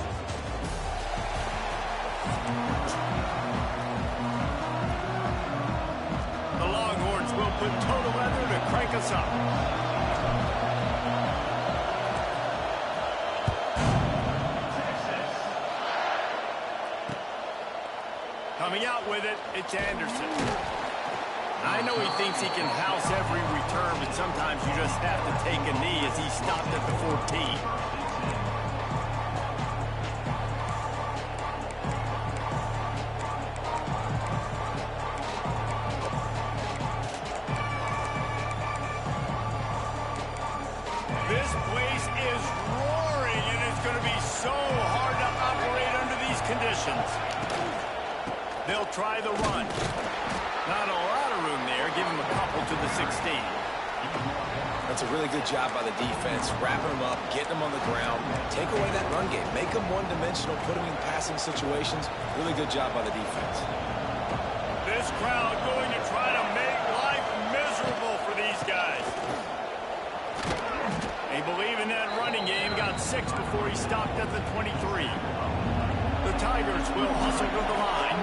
The Longhorns will put total leather to crank us up. Coming out with it, it's Anderson. I know he thinks he can house every return, but sometimes you just have to take a knee as he stopped at the 14. This place is roaring, and it's going to be so hard to operate under these conditions. They'll try the run. Not a lot of room there. Give him a couple to the 16. That's a really good job by the defense, wrapping them up, getting them on the ground. Take away that run game. Make them one-dimensional, put them in passing situations. Really good job by the defense. This crowd going to try to make life miserable for these guys. They believe in that running game. Got 6 before he stopped at the 23. The Tigers will hustle to the line.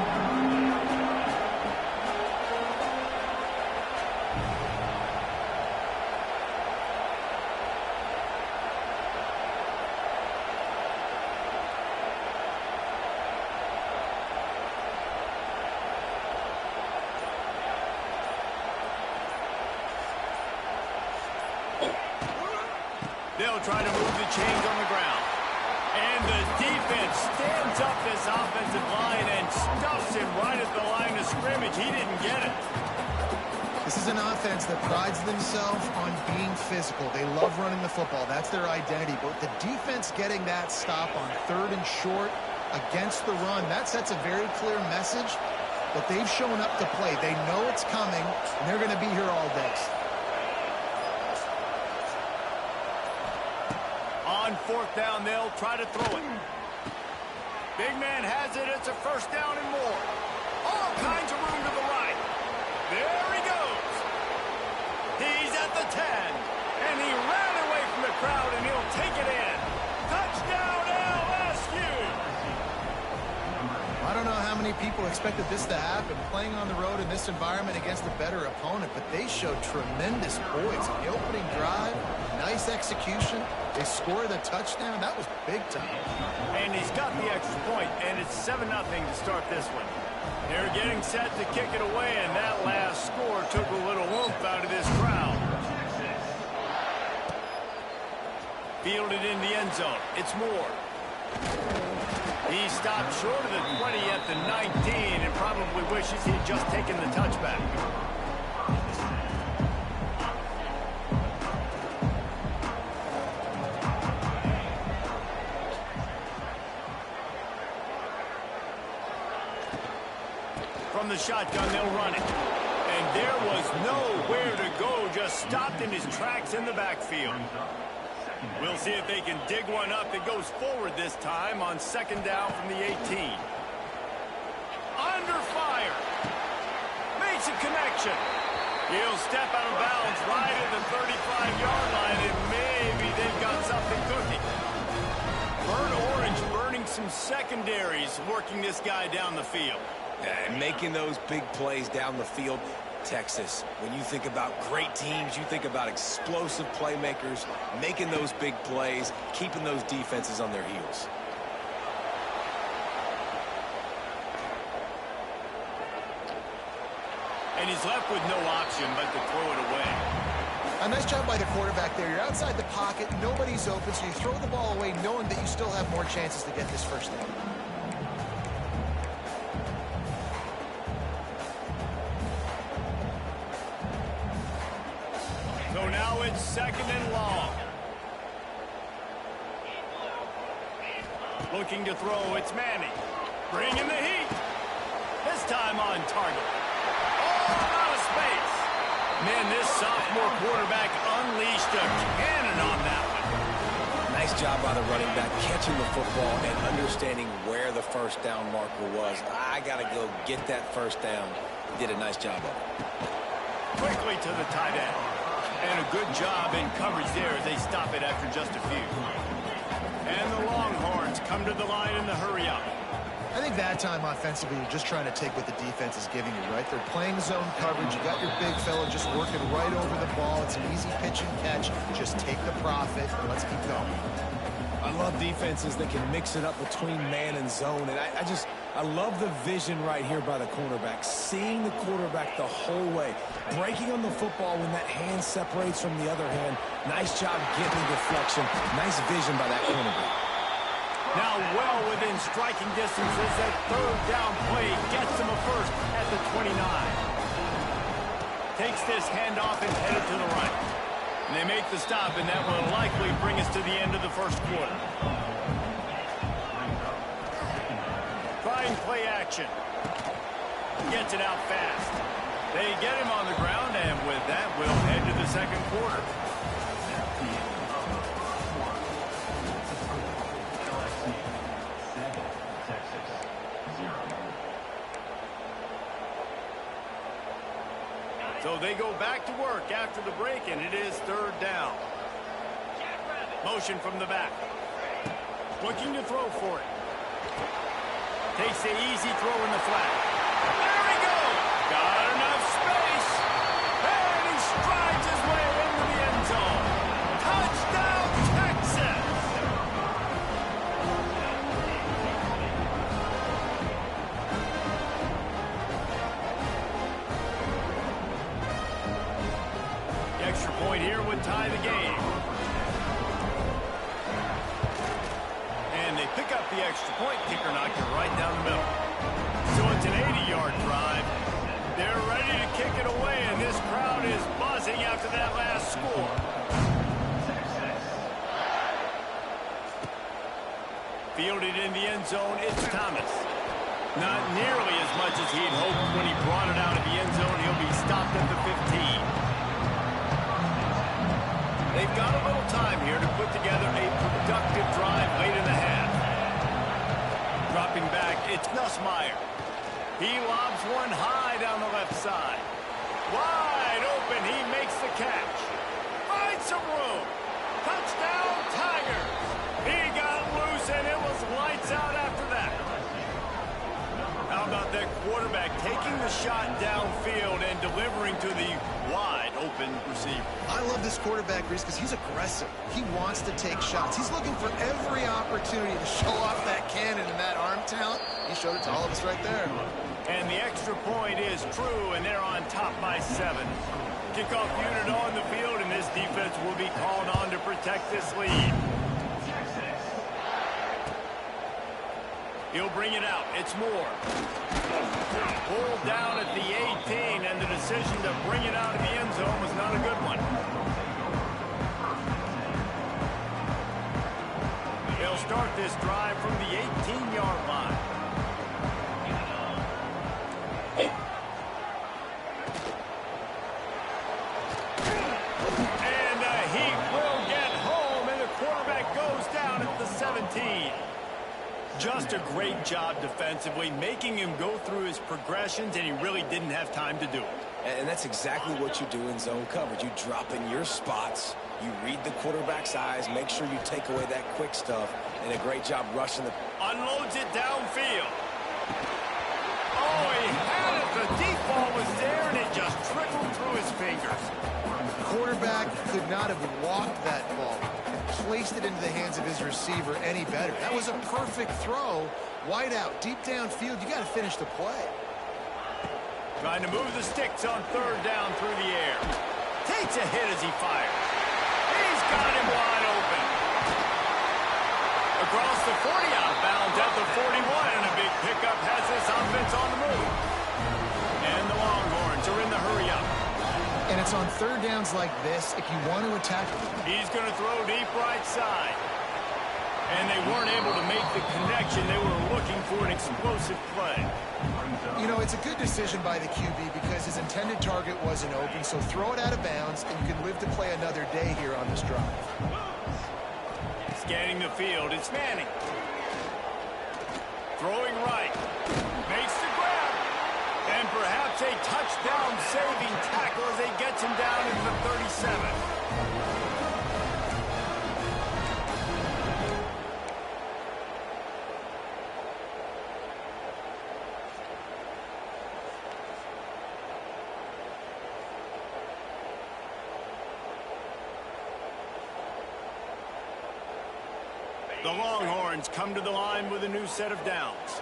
They'll try to move the chains on the ground. And the defense stands up this offensive line and stuffs him right at the line of scrimmage. He didn't get it. This is an offense that prides themselves on being physical. They love running the football. That's their identity. But the defense getting that stop on 3rd and short against the run, that sets a very clear message that they've shown up to play. They know it's coming, and they're going to be here all day. On 4th down, they'll try to throw it. Big man has it. It's a 1st down and more. All kinds of room to the right. There he goes. He's at the 10. And he ran away from the crowd, and he'll take it in. Touchdown, LSU. I don't know how many people expected this to happen, playing on the road in this environment against a better opponent, but they showed tremendous poise on the opening drive. Nice execution. They scored a touchdown. That was big time. And he's got the extra point, and it's 7-0 to start this one. They're getting set to kick it away, and that last score took a little oomph out of this crowd. Fielded in the end zone. It's Moore. He stopped short of the 20 at the 19 and probably wishes he'd just taken the touchback. From the shotgun, they'll run it. And there was nowhere to go, just stopped in his tracks in the backfield. We'll see if they can dig one up that goes forward this time on 2nd down from the 18. Under fire. Makes a connection. He'll step out of bounds right at the 35-yard line, and maybe they've got something cooking. Burnt Orange burning some secondaries, working this guy down the field. And making those big plays down the field. Texas, when you think about great teams, you think about explosive playmakers, making those big plays, keeping those defenses on their heels. And he's left with no option but to throw it away. A nice job by the quarterback there. You're outside the pocket, nobody's open, so you throw the ball away knowing that you still have more chances to get this 1st down. So now it's 2nd and long. Looking to throw, it's Manning. Bringing the heat. This time on target. All out of space. Man, this sophomore quarterback unleashed a cannon on that one. Nice job by the running back, catching the football and understanding where the first down marker was. I got to go get that first down. He did a nice job of it. Quickly to the tight end. And a good job in coverage there as they stop it after just a few. And the Longhorns come to the line in the hurry-up. I think that time offensively, you're just trying to take what the defense is giving you, right? They're playing zone coverage. You got your big fella just working right over the ball. It's an easy pitch and catch. Just take the profit and let's keep going. I love defenses that can mix it up between man and zone. And I love the vision right here by the cornerback. Seeing the quarterback the whole way. Breaking on the football when that hand separates from the other hand. Nice job getting the deflection. Nice vision by that cornerback. Now well within striking distance as that third down play gets him a first at the 29. Takes this handoff and headed to the right. And they make the stop, and that will likely bring us to the end of the first quarter. Trying play action. Gets it out fast. They get him on the ground, and with that, we'll head to the second quarter. So they go back to work after the break, and it is third down. Motion from the back. Looking to throw for it. Takes the easy throw in the flat. There he goes! Got enough space. And he strides his way into the end zone. Touchdown, Texas! Extra point here would tie the game. And they pick up the extra point. Kicker knocked it right down the middle. So it's an 80-yard drive. They're ready to kick it away, and this crowd is buzzing after that last score. Fielded in the end zone, it's Thomas. Not nearly as much as he'd hoped when he brought it out of the end zone. He'll be stopped at the 15. They've got a little time here to put together a productive drive late in the half. Dropping back, it's Nussmeier. He lobs one high down the left side. Wide open, he makes the catch. Finds some room. Touchdown, Tigers. He got loose, and it was lights out after that. How about that quarterback taking the shot downfield and delivering to the wide open receiver? I love this quarterback, Reese, because he's aggressive. He wants to take shots. He's looking for every opportunity to show off that cannon and that arm talent. He showed it to all of us right there. And the extra point is true, and they're on top by 7. Kickoff unit on the field, and this defense will be called on to protect this lead. He'll bring it out. It's Moore. Pulled down at the 18, and the decision to bring it out of the end zone was not a good one. They'll start this drive from the 18-yard line. And he will get home, and the quarterback goes down at the 17. Just a great job defensively, making him go through his progressions, and he really didn't have time to do it. And that's exactly what you do in zone coverage. You drop in your spots, you read the quarterback's eyes, make sure you take away that quick stuff, and a great job rushing the... Unloads it downfield. Oh, he had it. The deep ball was there, and it just trickled through his fingers. The quarterback could not have walked that ball and placed it into the hands of his receiver any better. That was a perfect throw. Wide out, deep downfield. You got to finish the play. Trying to move the sticks on third down through the air. Takes a hit as he fires. He's got him wide open. Across the 40, out of bounds at the 41, and a big pickup has this offense on the move. And the Longhorns are in the hurry-up. And it's on third downs like this, if you want to attack. He's going to throw deep right side. And they weren't able to make the connection. They were looking for an explosive play. You know, it's a good decision by the QB because his intended target wasn't open, so throw it out of bounds, and you can live to play another day here on this drive. Scanning the field, it's Manning. Throwing right. Makes the grab. And perhaps a touchdown-saving tackle as he gets him down into the 37. The Longhorns come to the line with a new set of downs.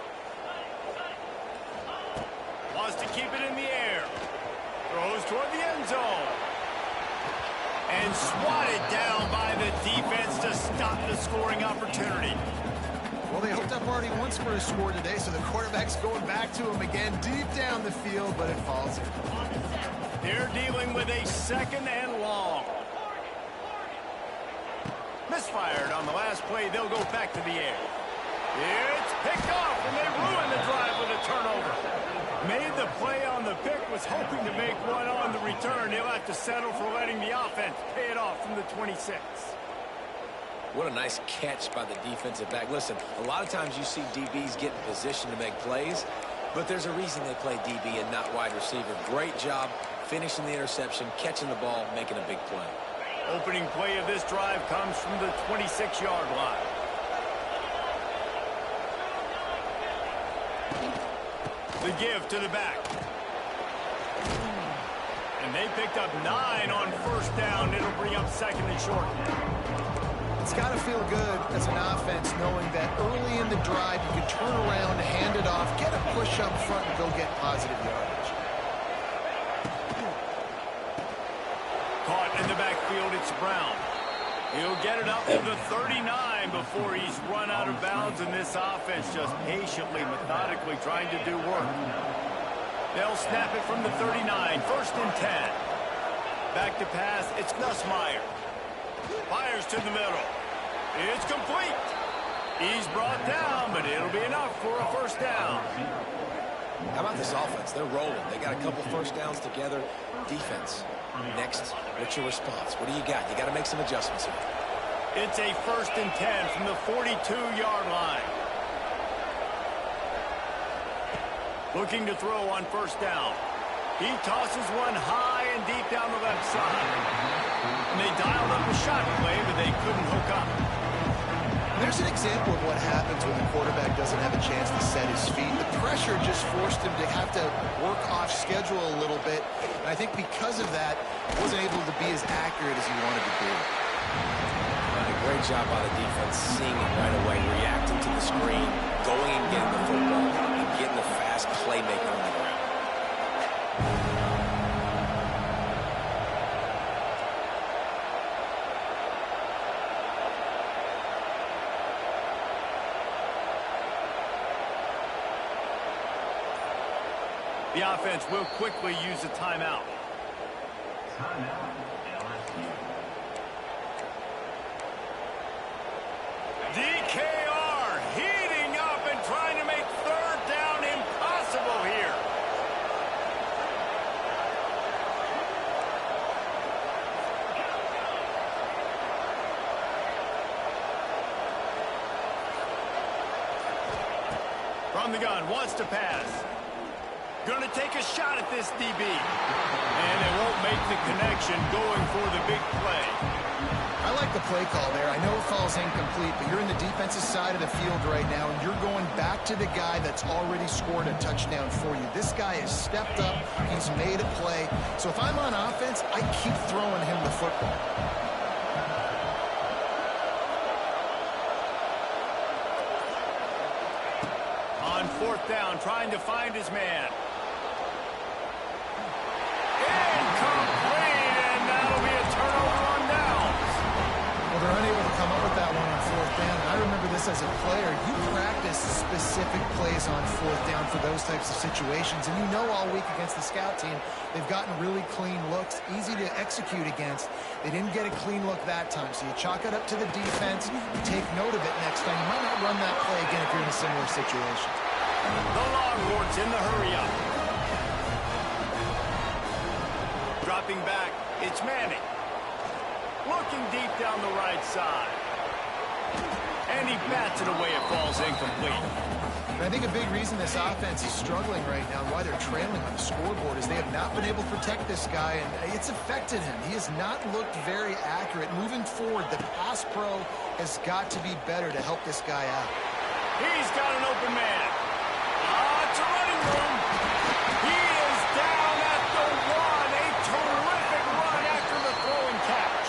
Wants to keep it in the air. Throws toward the end zone. And swatted down by the defense to stop the scoring opportunity. Well, they hooked up already once for a score today, so the quarterback's going back to him again deep down the field, but it falls in. They're dealing with a second and long. Misfired on the last play. They'll go back to the air. It's picked off, and they ruin the drive with a turnover. Made the play on the pick, was hoping to make one on the return. They'll have to settle for letting the offense pay it off from the 26. What a nice catch by the defensive back. Listen, a lot of times you see DBs get in position to make plays, but there's a reason they play DB and not wide receiver. Great job finishing the interception, catching the ball, making a big play. Opening play of this drive comes from the 26-yard line. The give to the back. And they picked up 9 on first down. It'll bring up second and short. It's got to feel good as an offense knowing that early in the drive you can turn around, hand it off, get a push up front, and go get positive yardage. Caught in the backfield, it's Brown. He'll get it up to the 39 before he's run out of bounds, and this offense just patiently, methodically trying to do work. They'll snap it from the 39, first and 10. Back to pass, it's Nussmeier. Fires to the middle. It's complete. He's brought down, but it'll be enough for a first down. How about this offense? They're rolling. They got a couple first downs together. Defense. Next, what's your response? What do you got? You got to make some adjustments here. It's a first and 10 from the 42-yard line. Looking to throw on first down. He tosses one high and deep down the left side. And they dialed up a shot play, but they couldn't hook up. There's an example of what happens when the quarterback doesn't have a chance to set his feet. The pressure just forced him to have to work off schedule a little bit. And I think because of that, he wasn't able to be as accurate as he wanted to be. And a great job by the defense, seeing it right away, reacting to the screen, going and getting the football, and getting the fast playmaker on the ground. The offense will quickly use a timeout. DKR heating up and trying to make third down impossible here. From the gun, wants to pass. Going to take a shot at this DB. And it won't make the connection, going for the big play. I like the play call there. I know it falls incomplete, but you're in the defensive side of the field right now, and you're going back to the guy that's already scored a touchdown for you. This guy has stepped up. He's made a play. So if I'm on offense, I keep throwing him the football. On fourth down, trying to find his man. Incomplete, and that'll be a turnover on downs. Well, they're unable to come up with that one on fourth down. I remember this this as a player, you practice specific plays on fourth down for those types of situations, and you know all week against the scout team, they've gotten really clean looks, easy to execute against. They didn't get a clean look that time, so you chalk it up to the defense, you take note of it next time. You might not run that play again if you're in a similar situation. The Longhorns in the hurry-up. Dropping back, it's Manning. Looking deep down the right side. And he bats it away. It falls incomplete. And I think a big reason this offense is struggling right now and why they're trailing on the scoreboard is they have not been able to protect this guy, and it's affected him. He has not looked very accurate. Moving forward, the pass pro has got to be better to help this guy out. He's got an open man. It's a running room. He is down at the one. A terrific run after the throw and catch.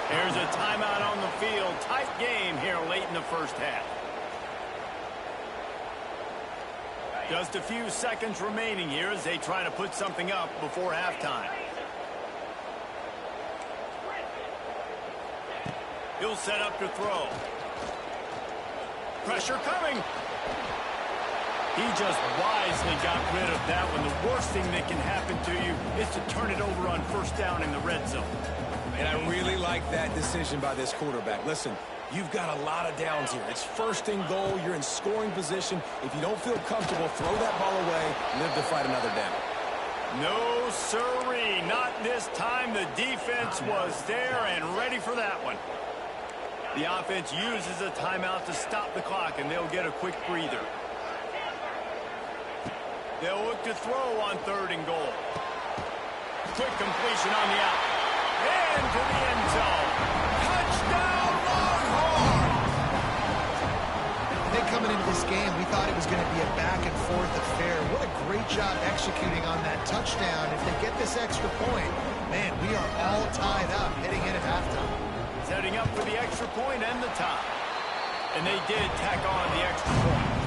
There's a timeout on the field. Tight game here late in the first half. Just a few seconds remaining here as they try to put something up before halftime. He'll set up to throw. Pressure coming. He just wisely got rid of that one. The worst thing that can happen to you is to turn it over on first down in the red zone. And I really like that decision by this quarterback. Listen, you've got a lot of downs here. It's first and goal. You're in scoring position. If you don't feel comfortable, throw that ball away. Live to fight another down. No, sirree. Not this time. The defense was there and ready for that one. The offense uses a timeout to stop the clock, and they'll get a quick breather. They'll look to throw on third and goal. Quick completion on the out. Into the end zone. Touchdown, Longhorns! I think coming into this game, we thought it was going to be a back-and-forth affair. What a great job executing on that touchdown. If they get this extra point, man, we are all tied up heading in at halftime. Setting up for the extra point and the tie. And they did tack on the extra point.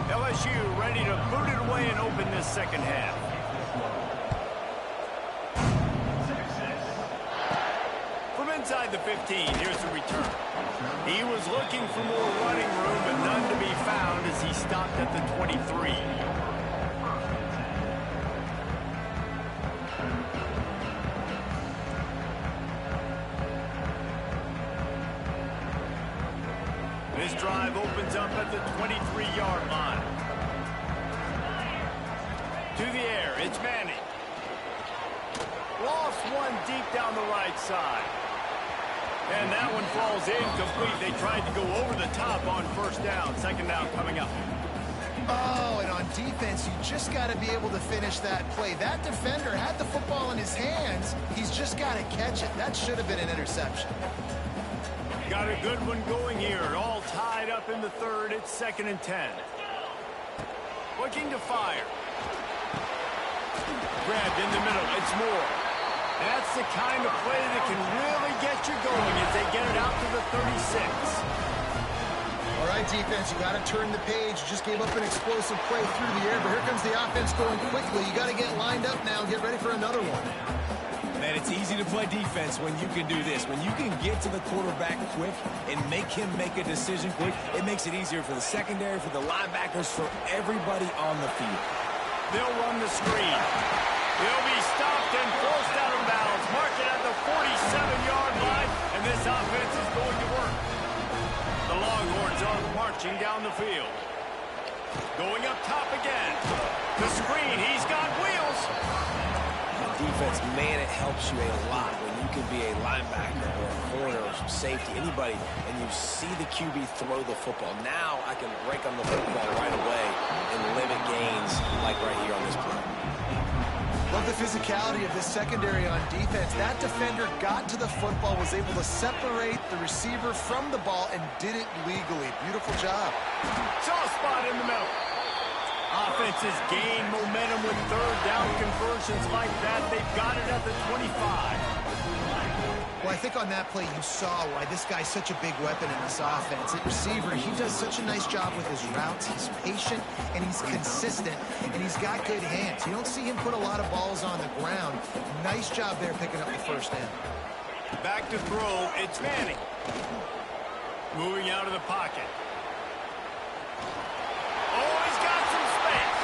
LSU ready to boot it away and open this second half. From inside the 15, here's the return. He was looking for more running room, but none to be found as he stopped at the 23. This drive opens up at the 23-yard line. To the air, it's Manning. Lost one deep down the right side. And that one falls incomplete. They tried to go over the top on first down. Second down coming up. Oh, and on defense, you just got to be able to finish that play. That defender had the football in his hands. He's just got to catch it. That should have been an interception. Got a good one going here. All tied up in the third. It's 2nd and 10. Looking to fire. Grabbed in the middle. It's Moore. That's the kind of play that can really get you going as they get it out to the 36. All right, defense, you got to turn the page. You just gave up an explosive play through the air, but here comes the offense going quickly. You got to get lined up now and get ready for another one. Man, it's easy to play defense when you can do this. When you can get to the quarterback quick and make him make a decision quick, it makes it easier for the secondary, for the linebackers, for everybody on the field. They'll run the screen. They'll be stopped and forced out of bounds. Mark it at the 47-yard line, and this offense is going to work. The Longhorns are marching down the field. Going up top again. The screen, he's got wheels. Defense, man, it helps you a lot when you can be a linebacker or a corner or some safety, anybody, and you see the QB throw the football. Now I can break on the football right away and limit gains like right here on this play. Love the physicality of this secondary on defense. That defender got to the football, was able to separate the receiver from the ball, and did it legally. Beautiful job. Soft spot in the middle. Offenses gain momentum with third down conversions like that. They've got it at the 25. Well, I think on that play you saw why this guy's such a big weapon in this offense. At receiver, he does such a nice job with his routes. He's patient, and he's consistent, and he's got good hands. You don't see him put a lot of balls on the ground. Nice job there picking up the first down. Back to throw, it's Manning. Moving out of the pocket. Oh, he's got some space.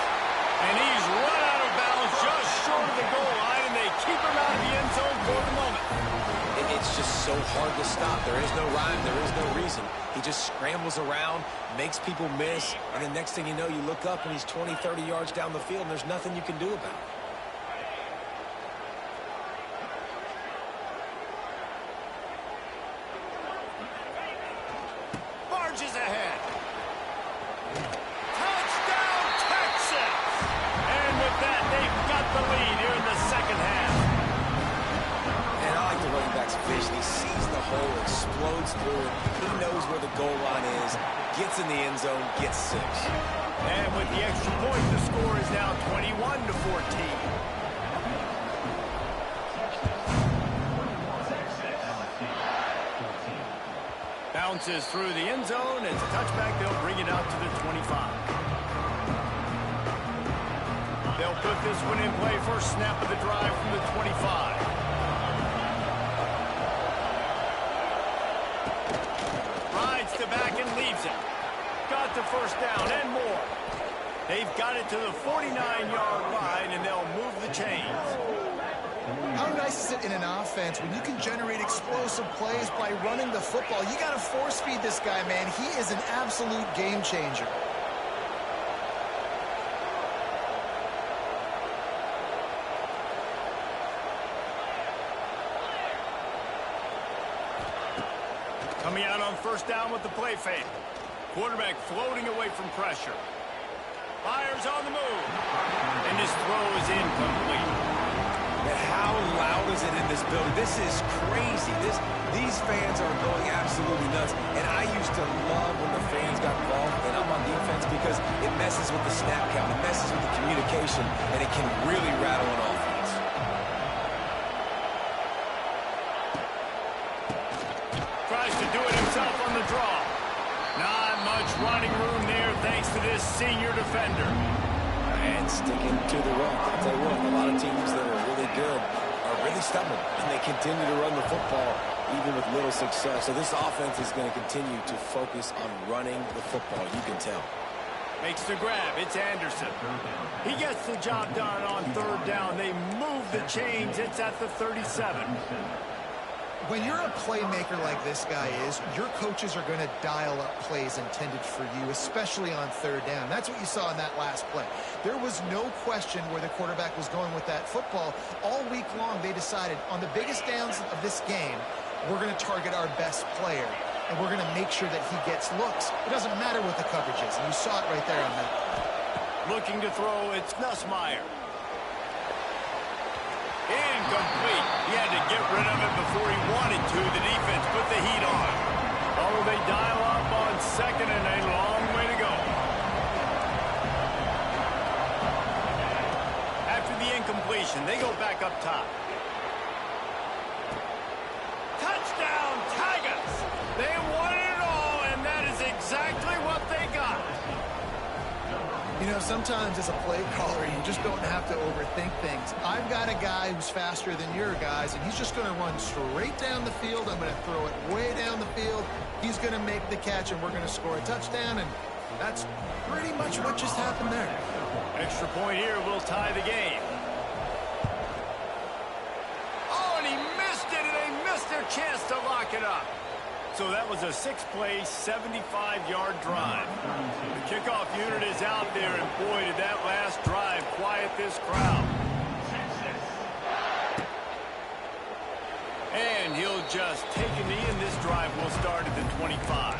And he's run out of bounds just short of the goal line, and they keep him out of the end zone for the moment. It's just so hard to stop. There is no rhyme. There is no reason. He just scrambles around, makes people miss, and the next thing you know, you look up and he's 20, 30 yards down the field, and there's nothing you can do about it. Marches ahead. Touchdown, Texas! And with that, they've got the lead here in the second half. And I like the running back's vision. He sees the hole, explodes through it. He knows where the goal line is, gets in the end zone, gets 6. And with the extra point, the score is now 21-14. Bounces through the end zone. It's a touchback. They'll bring it out to the 25. They'll put this one in play. First snap of the drive from the 25. Rides the back and leaves it. Got the first down and more. They've got it to the 49-yard line, and they'll move the chains. How nice is it in an offense when you can generate explosive plays by running the football? You got to force feed this guy, man. He is an absolute game changer. Coming out on first down with the play fake. Quarterback floating away from pressure. Fires on the move. And his throw is incomplete. And how loud is it in this building? This is crazy. These fans are going absolutely nuts. And I used to love when the fans got involved, and I'm on defense because it messes with the snap count. It messes with the communication, and it can really rattle an offense. Tries to do it himself on the draw. Not much running room there thanks to this senior defender. And sticking to the run. I'll tell you what, a lot of teams that are really good are really stubborn, and they continue to run the football even with little success. So this offense is going to continue to focus on running the football. You can tell. Makes the grab. It's Anderson. He gets the job done on third down. They move the chains. It's at the 37. When you're a playmaker like this guy is, your coaches are going to dial up plays intended for you, especially on third down. That's what you saw in that last play. There was no question where the quarterback was going with that football. All week long, they decided on the biggest downs of this game, we're going to target our best player, and we're going to make sure that he gets looks. It doesn't matter what the coverage is, and you saw it right there on that. Looking to throw, it's Nussmeier. Incomplete. He had to get rid of it before he wanted to. The defense put the heat on. Oh, they dial up on second and a long way to go. After the incompletion, they go back up top. Touchdown, Tigers! They wanted it all, and that is exactly what they got. You know, sometimes as a play caller, you just don't have to overthink things. I've got a guy who's faster than your guys, and he's just going to run straight down the field. I'm going to throw it way down the field. He's going to make the catch, and we're going to score a touchdown, and that's pretty much what just happened there. Extra point here will tie the game. Oh, and he missed it, and they missed their chance to lock it up. So that was a 6-play, 75-yard drive. The kickoff unit is out there, and boy, did that last drive quiet this crowd. And he'll just take a knee, and this drive will start at the 25.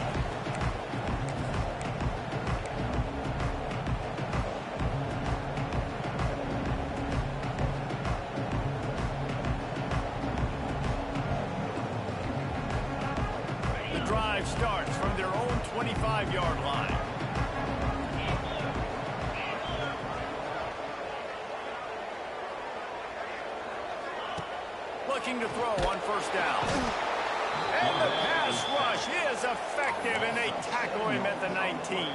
Drive starts from their own 25-yard line. looking to throw on first down. And the pass rush is effective, and they tackle him at the 19.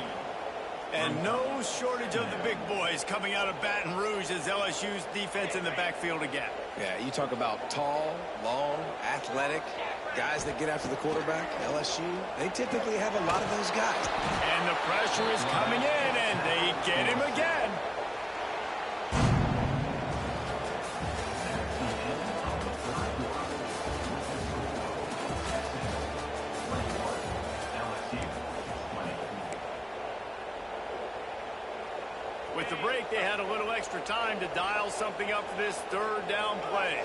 And no shortage of the big boys coming out of Baton Rouge as LSU's defense in the backfield again. Yeah, you talk about tall, long, athletic, guys that get after the quarterback, LSU, they typically have a lot of those guys. And the pressure is coming in, and they get him again. With the break, they had a little extra time to dial something up for this third down play.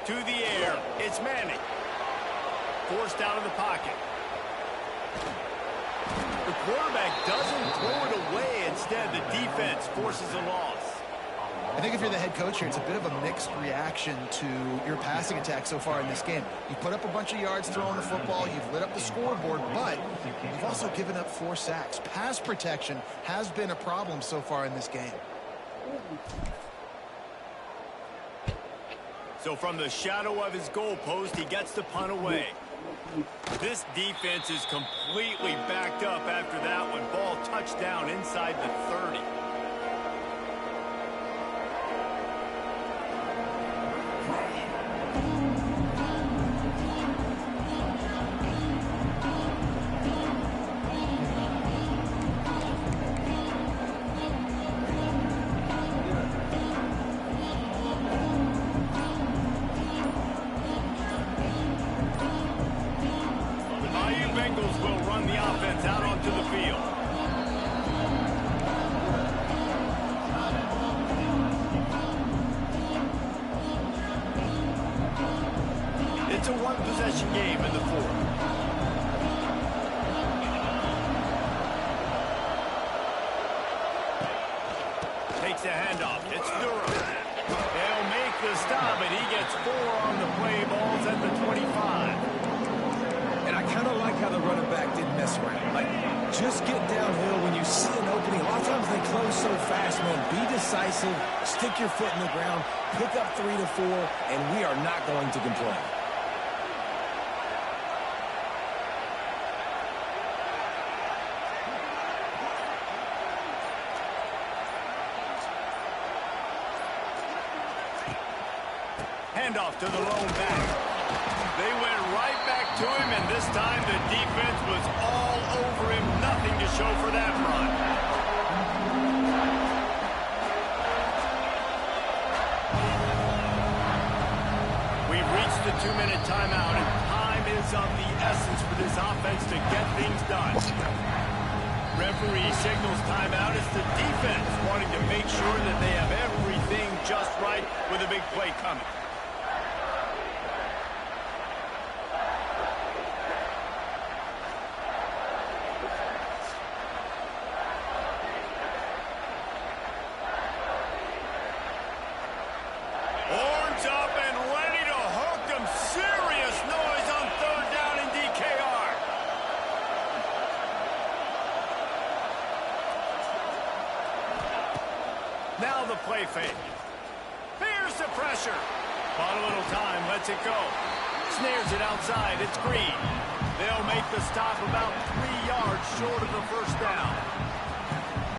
To the air, it's Manning. Forced out of the pocket. The quarterback doesn't throw it away. Instead, the defense forces a loss. I think if you're the head coach here, it's a bit of a mixed reaction to your passing attack so far in this game. You put up a bunch of yards throwing the football, you've lit up the scoreboard, but you've also given up 4 sacks. Pass protection has been a problem so far in this game. So from the shadow of his goalpost, he gets the punt away. This defense is completely backed up after that one. Ball touchdown inside the 30. Bengals will run the offense out onto the field. It's a one-possession game in the fourth. Takes a handoff. It's Durham. They'll make the stop, and he gets 4 on the play. Balls at the 25. And I kind of like how the running back didn't mess around. Like, just get downhill when you see an opening. A lot of times they close so fast, man. Be decisive, stick your foot in the ground, pick up 3 to 4, and we are not going to complain. Handoff to the lone back. They went right back to him, and this time the defense was all over him. Nothing to show for that run. We've reached the 2-minute timeout, and time is of the essence for this offense to get things done. Referee signals timeout. It's the defense wanting to make sure that they have everything just right with a big play coming. Horns up and ready to hook them. Serious noise on third down in DKR. Now the play fake. Here's the pressure. Bought a little time, lets it go. Snares it outside, it's Green. They'll make the stop about 3 yards short of the first down.